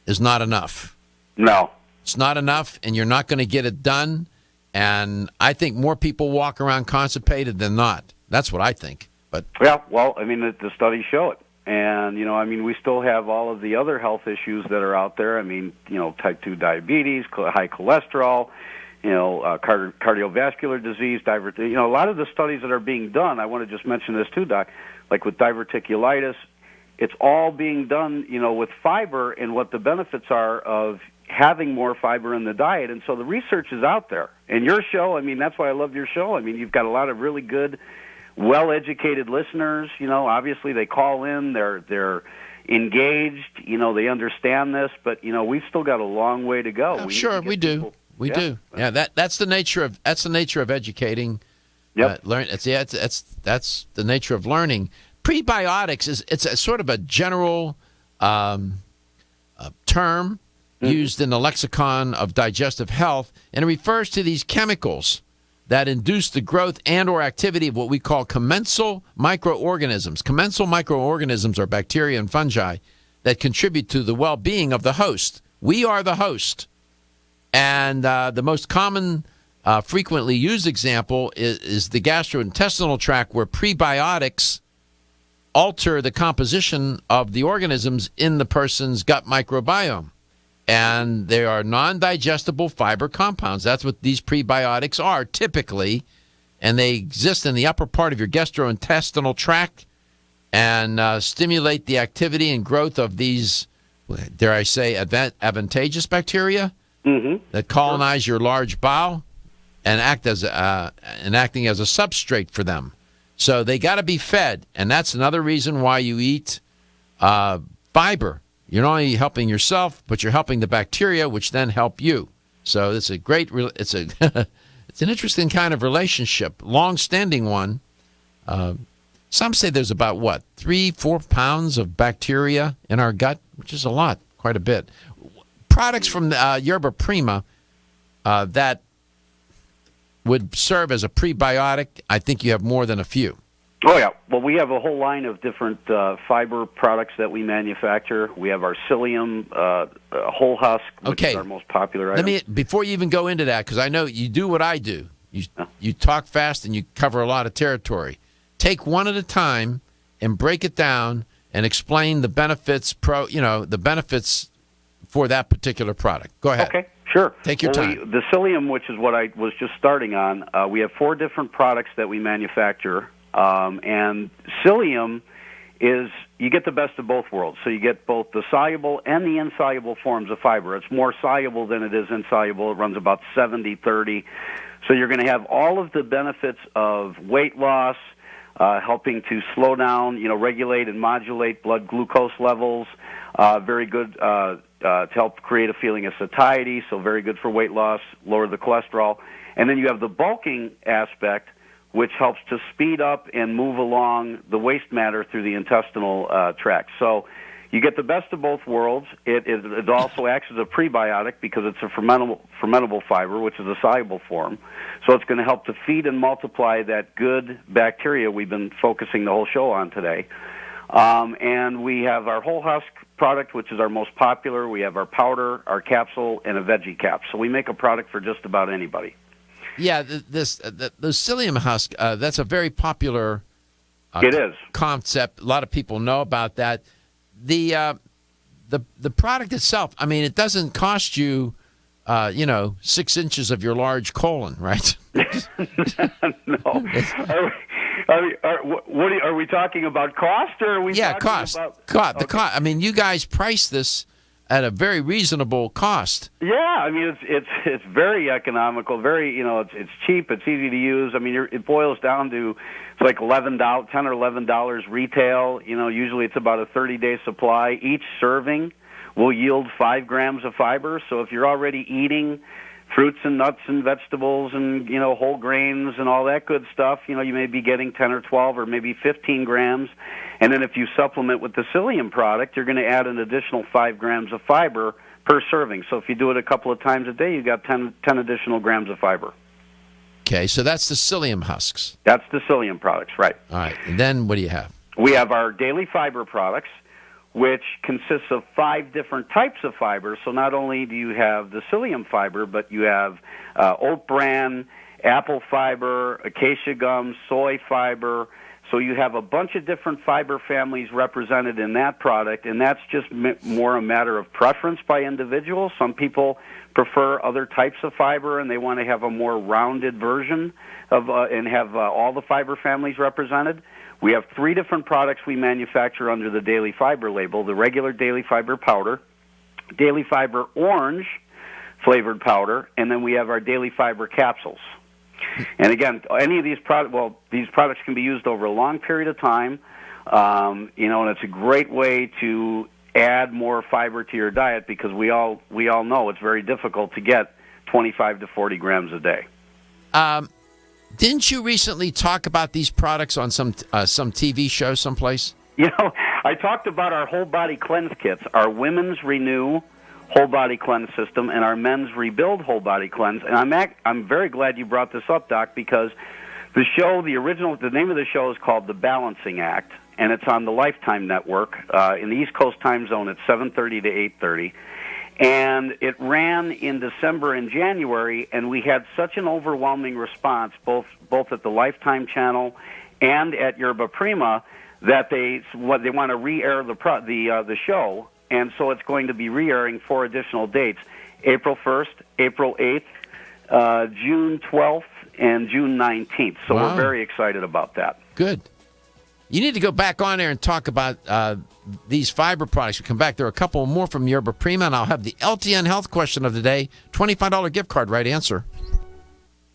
Speaker 3: is not enough.
Speaker 19: No.
Speaker 3: It's not enough, and you're not going to get it done. And I think more people walk around constipated than not. That's what I think. But
Speaker 19: yeah, well, the studies show it. And, we still have all of the other health issues that are out there. Type 2 diabetes, high cholesterol, cardiovascular disease, a lot of the studies that are being done, I want to just mention this too, Doc, like with diverticulitis, it's all being done, with fiber and what the benefits are of having more fiber in the diet. And so the research is out there. And your show, that's why I love your show. You've got a lot of really good, well-educated listeners. Obviously they call in, they're engaged, they understand this, but, we've still got a long way to go.
Speaker 3: Sure, we do. We do. Yeah, that's the nature of educating.
Speaker 19: Yep.
Speaker 3: That's the nature of learning. Prebiotics it's a sort of a general term used in the lexicon of digestive health, and it refers to these chemicals that induce the growth and or activity of what we call commensal microorganisms. Commensal microorganisms are bacteria and fungi that contribute to the well-being of the host. We are the host. And the most common, frequently used example is the gastrointestinal tract, where prebiotics alter the composition of the organisms in the person's gut microbiome. And they are non-digestible fiber compounds. That's what these prebiotics are typically. And they exist in the upper part of your gastrointestinal tract and stimulate the activity and growth of these, dare I say, advantageous bacteria that colonize your large bowel and acting as a substrate for them. So they got to be fed, and that's another reason why you eat fiber. You're not only helping yourself, but you're helping the bacteria, which then help you. So it's it's an interesting kind of relationship, long-standing one. Some say there's about 3-4 pounds of bacteria in our gut, which is a lot, quite a bit. Products from Yerba Prima that would serve as a prebiotic, I think you have more than a few.
Speaker 19: Oh, yeah. Well, we have a whole line of different fiber products that we manufacture. We have our psyllium whole husk, which is our most popular item.
Speaker 3: Before you even go into that, because I know you do what I do. You talk fast and you cover a lot of territory. Take one at a time and break it down and explain the benefits the benefits for that particular product. Go ahead.
Speaker 19: Okay, sure.
Speaker 3: Take your time.
Speaker 19: The psyllium, which is what I was just starting on, we have 4 different products that we manufacture, and psyllium is, you get the best of both worlds. So you get both the soluble and the insoluble forms of fiber. It's more soluble than it is insoluble. It runs about 70-30. So you're going to have all of the benefits of weight loss, helping to slow down, regulate and modulate blood glucose levels, very good to help create a feeling of satiety, so very good for weight loss, lower the cholesterol. And then you have the bulking aspect, which helps to speed up and move along the waste matter through the intestinal tract. So you get the best of both worlds. It also acts as a prebiotic because it's a fermentable fiber, which is a soluble form. So it's going to help to feed and multiply that good bacteria we've been focusing the whole show on today. And we have our whole husk product, which is our most popular. We have our powder, our capsule, and a veggie cap. So we make a product for just about anybody.
Speaker 3: Yeah, the psyllium husk, that's a very popular
Speaker 19: it is.
Speaker 3: Concept. A lot of people know about that. The product itself, I mean, it doesn't cost you, 6 inches of your large colon, right?
Speaker 19: No. Are we talking about cost, or are we talking
Speaker 3: cost.
Speaker 19: about...
Speaker 3: The cost. I mean, you guys price this at a very reasonable cost.
Speaker 19: Yeah, I mean it's very economical, very it's cheap, it's easy to use. I mean it boils down to it's like $10 or $11 retail. Usually it's about a 30-day supply. Each serving will yield 5 grams of fiber. So if you're already eating fruits and nuts and vegetables and whole grains and all that good stuff, you may be getting 10 or 12 or maybe 15 grams. And then if you supplement with the psyllium product, you're going to add an additional 5 grams of fiber per serving. So if you do it a couple of times a day, you've got 10 additional grams of fiber.
Speaker 3: Okay, so that's the psyllium husks.
Speaker 19: That's the psyllium products, right.
Speaker 3: All right, and then what do you have?
Speaker 19: We have our daily fiber products, which consists of 5 different types of fiber. So not only do you have the psyllium fiber, but you have oat bran, apple fiber, acacia gum, soy fiber. So you have a bunch of different fiber families represented in that product, and that's just more a matter of preference by individuals. Some people prefer other types of fiber, and they want to have a more rounded version of and have all the fiber families represented. We have 3 different products we manufacture under the Daily Fiber label: the regular Daily Fiber powder, Daily Fiber orange flavored powder, and then we have our Daily Fiber capsules. And again, any of these these products can be used over a long period of time, and it's a great way to add more fiber to your diet because we all know it's very difficult to get 25 to 40 grams a day.
Speaker 3: Didn't you recently talk about these products on some TV show someplace?
Speaker 19: I talked about our whole body cleanse kits, our Women's Renew whole body cleanse system, and our Men's Rebuild whole body cleanse. And I'm very glad you brought this up, Doc, because the name of the show is called The Balancing Act, and it's on the Lifetime Network in the East Coast time zone at 7:30 to 8:30. And it ran in December and January, and we had such an overwhelming response, both at the Lifetime channel and at Yerba Prima, that they want to re-air the show, and so it's going to be re-airing 4 additional dates: April 1st, April 8th, June 12th, and June 19th. So We're very excited about that.
Speaker 3: Good. You need to go back on there and talk about these fiber products. We come back. There are a couple more from Yerba Prima, and I'll have the LTN health question of the day. $25 gift card, right answer.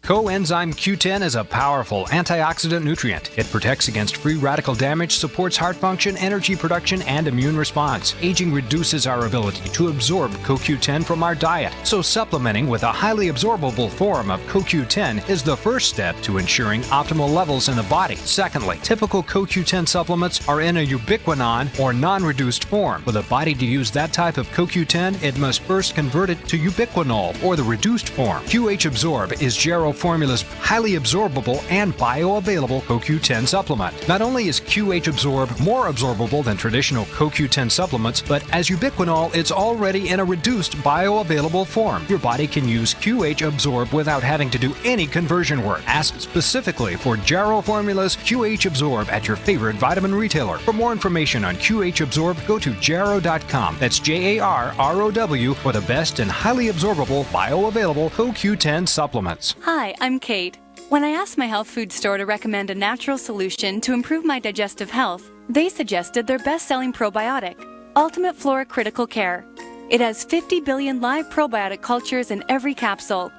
Speaker 4: Coenzyme Q10 is a powerful antioxidant nutrient. It protects against free radical damage, supports heart function, energy production, and immune response. Aging reduces our ability to absorb CoQ10 from our diet, so supplementing with a highly absorbable form of CoQ10 is the first step to ensuring optimal levels in the body. Secondly, typical CoQ10 supplements are in a ubiquinone or non-reduced form. For the body to use that type of CoQ10, it must first convert it to ubiquinol or the reduced form. QH Absorb is Formula's highly absorbable and bioavailable CoQ10 supplement. Not only is QH Absorb more absorbable than traditional CoQ10 supplements, but as ubiquinol, it's already in a reduced bioavailable form. Your body can use QH Absorb without having to do any conversion work. Ask specifically for Jarrow Formula's QH Absorb at your favorite vitamin retailer. For more information on QH Absorb, go to jarrow.com. That's JARROW for the best and highly absorbable bioavailable CoQ10 supplements.
Speaker 18: Hi, I'm Kate. When I asked my health food store to recommend a natural solution to improve my digestive health, they suggested their best-selling probiotic, Ultimate Flora Critical Care. It has 50 billion live probiotic cultures in every capsule.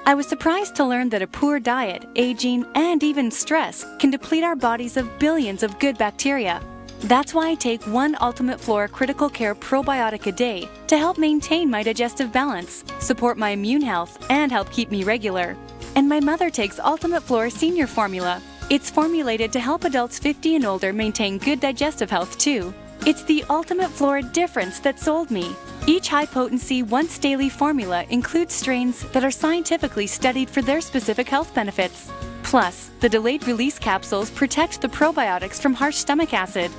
Speaker 18: I was surprised to learn that a poor diet, aging, and even stress can deplete our bodies of billions of good bacteria. That's why I take one Ultimate Flora Critical Care probiotic a day to help maintain my digestive balance, support my immune health, and help keep me regular. And my mother takes Ultimate Flora Senior Formula. It's formulated to help adults 50 and older maintain good digestive health too. It's the Ultimate Flora difference that sold me. Each high-potency, once-daily formula includes strains that are scientifically studied for their specific health benefits. Plus, the delayed-release capsules protect the probiotics from harsh stomach acid.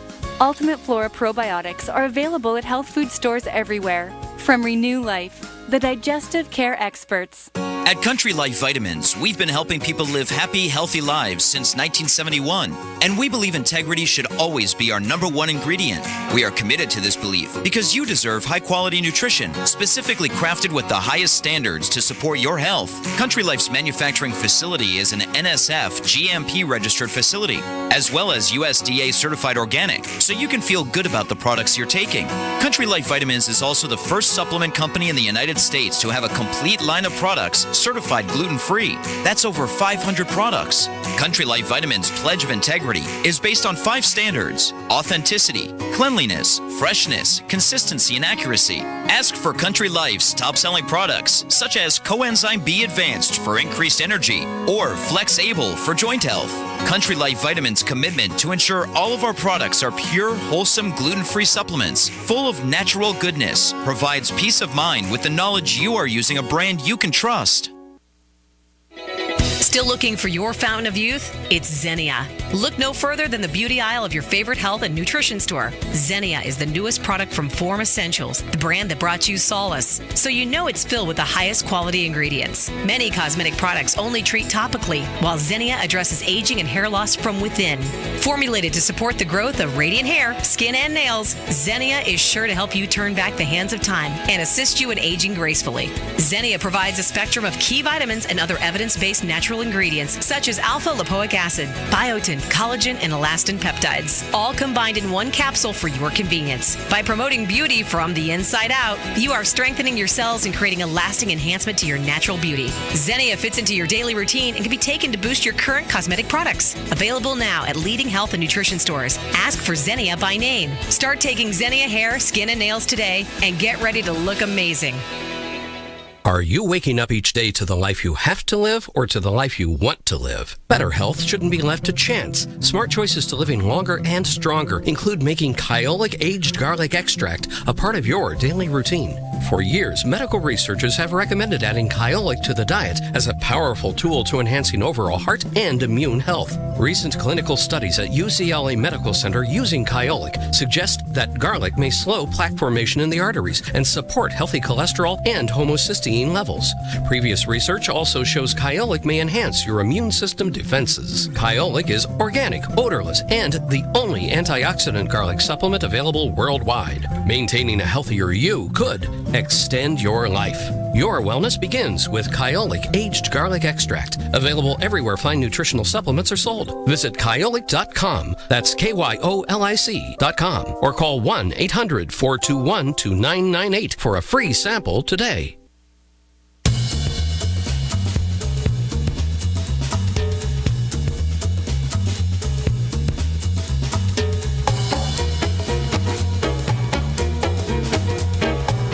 Speaker 18: Ultimate Flora probiotics are available at health food stores everywhere. From Renew Life, the digestive care experts.
Speaker 17: At Country Life Vitamins, we've been helping people live happy, healthy lives since 1971. And we believe integrity should always be our number one ingredient. We are committed to this belief because you deserve high-quality nutrition, specifically crafted with the highest standards to support your health. Country Life's manufacturing facility is an NSF GMP-registered facility, as well as USDA certified organic, so you can feel good about the products you're taking. Country Life Vitamins is also the first supplement company in the United States to have a complete line of products certified gluten-free. That's over 500 products. Country Life Vitamins' pledge of integrity is based on 5 standards: authenticity, cleanliness, freshness, consistency, and accuracy. Ask for Country Life's top-selling products, such as Coenzyme B Advanced for increased energy or Flex Able for joint health. Country Life Vitamins' commitment to ensure all of our products are pure, wholesome, gluten-free supplements full of natural goodness provides peace of mind with the knowledge you are using a brand you can trust.
Speaker 2: Still looking for your fountain of youth? It's Xenia. Look no further than the beauty aisle of your favorite health and nutrition store. Xenia is the newest product from Form Essentials, the brand that brought you solace. So you know it's filled with the highest quality ingredients. Many cosmetic products only treat topically, while Xenia addresses aging and hair loss from within. Formulated to support the growth of radiant hair, skin, and nails, Xenia is sure to help you turn back the hands of time and assist you in aging gracefully. Xenia provides a spectrum of key vitamins and other evidence-based natural ingredients such as alpha-lipoic acid, biotin, collagen, and elastin peptides, all combined in one capsule for your convenience. By promoting beauty from the inside out, you are strengthening your cells and creating a lasting enhancement to your natural beauty. Xenia fits into your daily routine and can be taken to boost your current cosmetic products. Available now at leading health and nutrition stores. Ask for Xenia by name. Start taking Xenia hair, skin, and nails today and get ready to look amazing.
Speaker 5: Are you waking up each day to the life you have to live or to the life you want to live? Better health shouldn't be left to chance. Smart choices to living longer and stronger include making Kyolic aged garlic extract a part of your daily routine. For years, medical researchers have recommended adding Kyolic to the diet as a powerful tool to enhancing overall heart and immune health. Recent clinical studies at UCLA Medical Center using Kyolic suggest that garlic may slow plaque formation in the arteries and support healthy cholesterol and homocysteine levels. Previous research also shows Kyolic may enhance your immune system defenses. Kyolic is organic, odorless, and the only antioxidant garlic supplement available worldwide. Maintaining a healthier you could extend your life. Your wellness begins with Kyolic aged garlic extract. Available everywhere fine nutritional supplements are sold. Visit Kyolic.com. That's KYOLIC.com. Or call 1-800-421-2998 for a free sample today.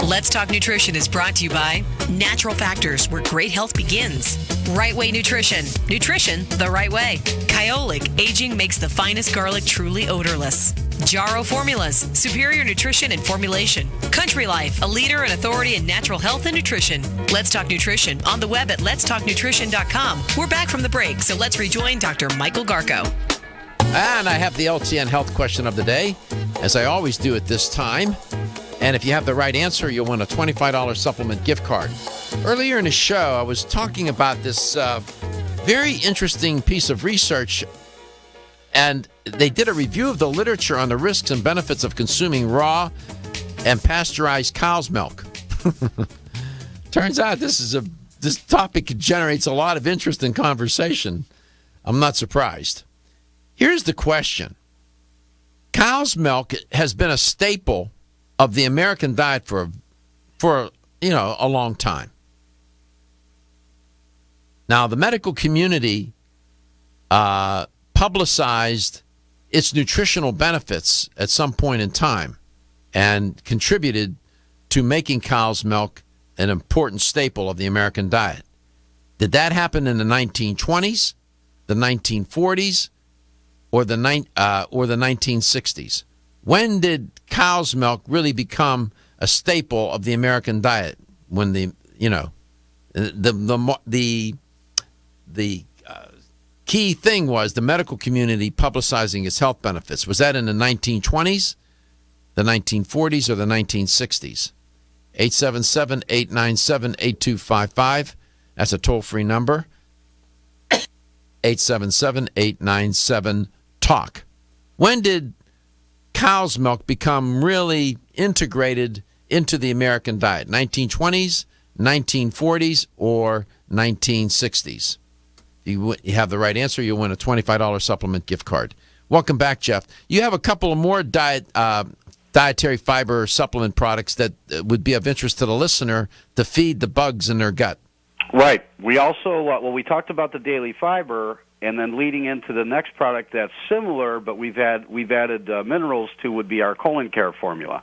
Speaker 2: Let's Talk Nutrition is brought to you by Natural Factors, where great health begins. Right Way Nutrition. Nutrition the right way. Kyolic, aging makes the finest garlic truly odorless. Jarrow Formulas, superior nutrition and formulation. Country Life, a leader and authority in natural health and nutrition. Let's Talk Nutrition on the web at letstalknutrition.com. We're back from the break, so let's rejoin Dr. Michael Garko.
Speaker 3: And I have the LTN health question of the day, as I always do at this time. And if you have the right answer, you'll win a $25 supplement gift card. Earlier in the show, I was talking about this very interesting piece of research, and they did a review of the literature on the risks and benefits of consuming raw and pasteurized cow's milk. Turns out this topic generates a lot of interest and conversation. I'm not surprised. Here's the question. Cow's milk has been a staple of the American diet for a long time. Now, the medical community publicized its nutritional benefits at some point in time and contributed to making cow's milk an important staple of the American diet. Did that happen in the 1920s, the 1940s, or the 1960s? When did cow's milk really become a staple of the American diet? When the key thing was the medical community publicizing its health benefits. Was that in the 1920s, the 1940s, or the 1960s? 877-897-8255. That's a toll-free number. 877-897-TALK. When did cow's milk become really integrated into the American diet? 1920s, 1940s, or 1960s? If you have the right answer, you'll win a $25 supplement gift card. Welcome back, Jeff. You have a couple of more dietary fiber supplement products that would be of interest to the listener to feed the bugs in their gut.
Speaker 19: Right. We also, we talked about the daily fiber, and then leading into the next product that's similar, but we've added minerals to, would be our colon care formula.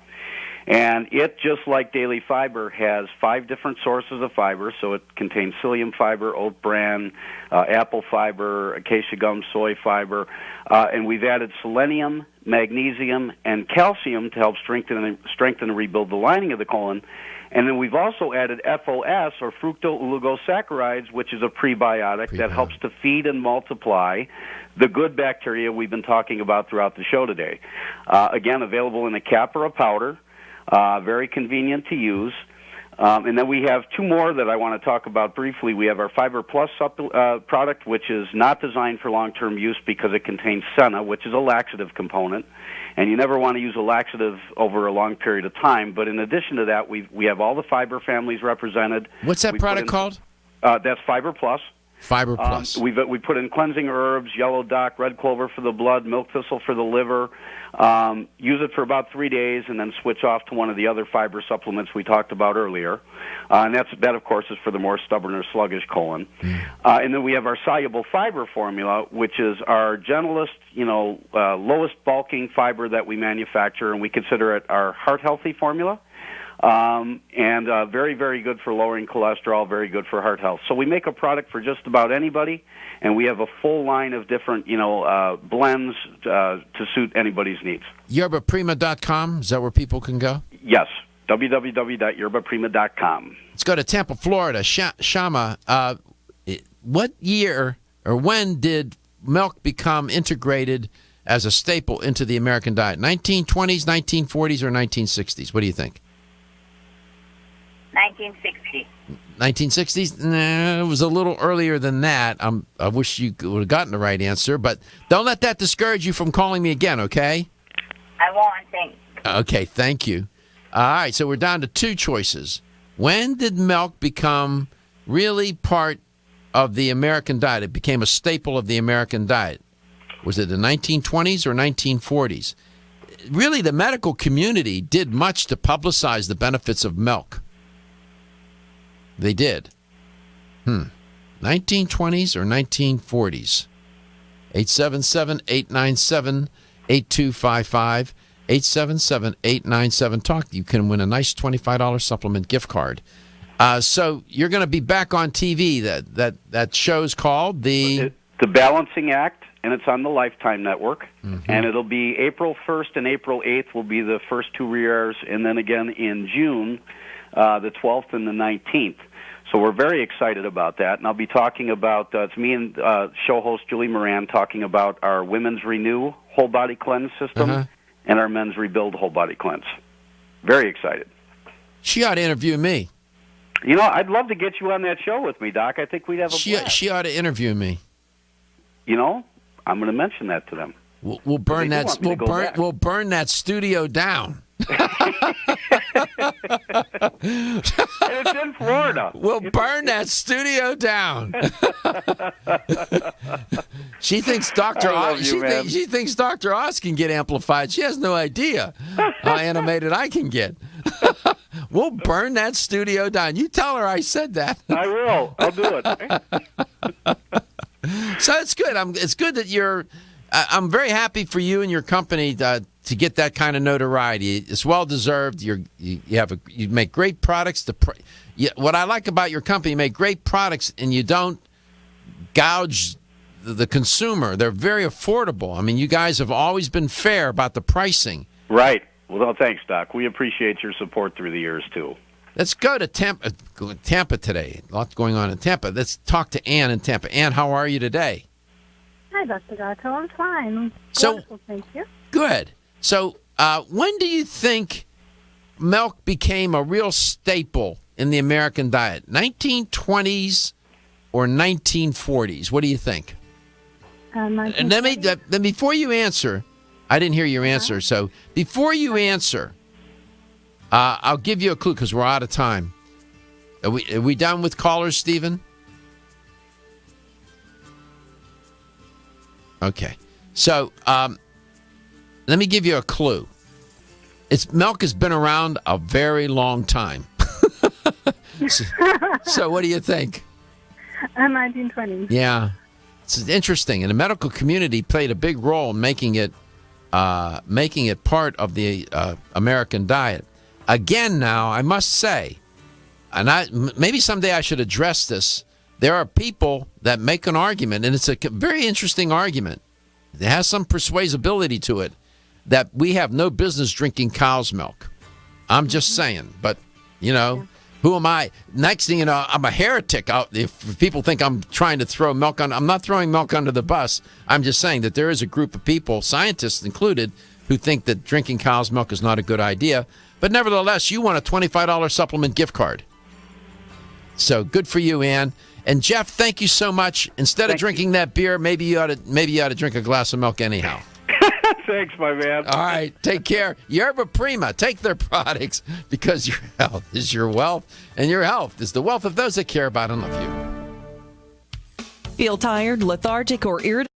Speaker 19: And it, just like daily fiber, has 5 different sources of fiber. So it contains psyllium fiber, oat bran, apple fiber, acacia gum, soy fiber. And we've added selenium, magnesium, and calcium to help strengthen and rebuild the lining of the colon. And then we've also added FOS, or fructooligosaccharides, which is a prebiotic that helps to feed and multiply the good bacteria we've been talking about throughout the show today. Again, available in a cap or a powder. Very convenient to use. And then we have 2 more that I want to talk about briefly. We have our Fiber Plus product, which is not designed for long-term use because it contains senna, which is a laxative component. And you never want to use a laxative over a long period of time. But in addition to that, we have all the fiber families represented.
Speaker 3: What's that product called?
Speaker 19: That's Fiber Plus.
Speaker 3: Fiber Plus.
Speaker 19: We put in cleansing herbs, yellow dock, red clover for the blood, milk thistle for the liver. Use it for about 3 days and then switch off to one of the other fiber supplements we talked about earlier. And that, of course, is for the more stubborn or sluggish colon. And then we have our soluble fiber formula, which is our gentlest, lowest bulking fiber that we manufacture, and we consider it our heart-healthy formula. And very, very good for lowering cholesterol, very good for heart health. So we make a product for just about anybody, and we have a full line of different, blends to suit anybody's needs.
Speaker 3: YerbaPrima.com, is that where people can go?
Speaker 19: Yes, www.yerbaprima.com.
Speaker 3: Let's go to Tampa, Florida. Shama, what year or when did milk become integrated as a staple into the American diet? 1920s, 1940s, or 1960s? What do you think?
Speaker 11: 1960.
Speaker 3: 1960s? Nah, it was a little earlier than that. I wish you would have gotten the right answer, but don't let that discourage you from calling me again, okay?
Speaker 11: I won't, thanks.
Speaker 3: Okay, thank you. All right, so we're down to 2 choices. When did milk become really part of the American diet? It became a staple of the American diet. Was it the 1920s or 1940s? Really, the medical community did much to publicize the benefits of milk. They did. 1920s or 1940s? 877-897-8255. 877-897-TALK. You can win a nice $25 supplement gift card. So you're going to be back on TV. That show's called The
Speaker 19: Balancing Act, and it's on the Lifetime Network. And it'll be April 1st and April 8th will be the first 2 re-airs, and then again in June, the 12th and the 19th. So we're very excited about that. And I'll be talking about, it's me and show host Julie Moran talking about our Women's Renew Whole Body Cleanse system and our Men's Rebuild Whole Body Cleanse. Very excited.
Speaker 3: She ought to interview me.
Speaker 19: You know, I'd love to get you on that show with me, Doc. I think we'd have a blast.
Speaker 3: She ought to interview me.
Speaker 19: You know, I'm going to mention that to them.
Speaker 3: We'll burn that. We'll burn that studio down.
Speaker 19: And it's in Florida.
Speaker 3: We'll burn that studio down. She thinks Dr. Oz. She thinks Dr. Oz can get amplified. She has no idea how animated I can get. We'll burn that studio down. You tell her I said that.
Speaker 19: I will. I'll do it.
Speaker 3: So it's good. It's good that you're. I'm very happy for you and your company to get that kind of notoriety. It's well deserved. You make great products. What I like about your company, you make great products, and you don't gouge the consumer. They're very affordable. I mean, you guys have always been fair about the pricing.
Speaker 19: Right. Well, thanks, Doc. We appreciate your support through the years too.
Speaker 3: Let's go to Tampa today. A lot going on in Tampa. Let's talk to Ann in Tampa. Ann, how are you today?
Speaker 12: Hi, Dr. Gatto. I'm fine.
Speaker 3: So,
Speaker 12: wonderful, thank you.
Speaker 3: Good. So, when do you think milk became a real staple in the American diet? 1920s or 1940s? What do you think? And then before you answer, I didn't hear your answer. So, before you answer, I'll give you a clue because we're out of time. Are we done with callers, Stephen? Okay. So let me give you a clue. Milk has been around a very long time. So what do you think?
Speaker 12: 1920s.
Speaker 3: Yeah. It's interesting. And the medical community played a big role in making it part of the American diet. Again, now, I must say, and maybe someday I should address this, there are people that make an argument, and it's a very interesting argument. It has some persuasibility to it, that we have no business drinking cow's milk. I'm just saying. But, who am I? Next thing you know, I'm a heretic. If people think I'm trying to throw milk on, I'm not throwing milk under the bus. I'm just saying that there is a group of people, scientists included, who think that drinking cow's milk is not a good idea. But nevertheless, you want a $25 supplement gift card. So good for you, Ann. And Jeff, thank you so much. Instead of drinking that beer, maybe you ought to drink a glass of milk anyhow.
Speaker 19: Thanks, my man.
Speaker 3: All right, take care. Yerba, Prima, take their products because your health is your wealth, and your health is the wealth of those that care about and love you.
Speaker 14: Feel tired, lethargic, or irritable?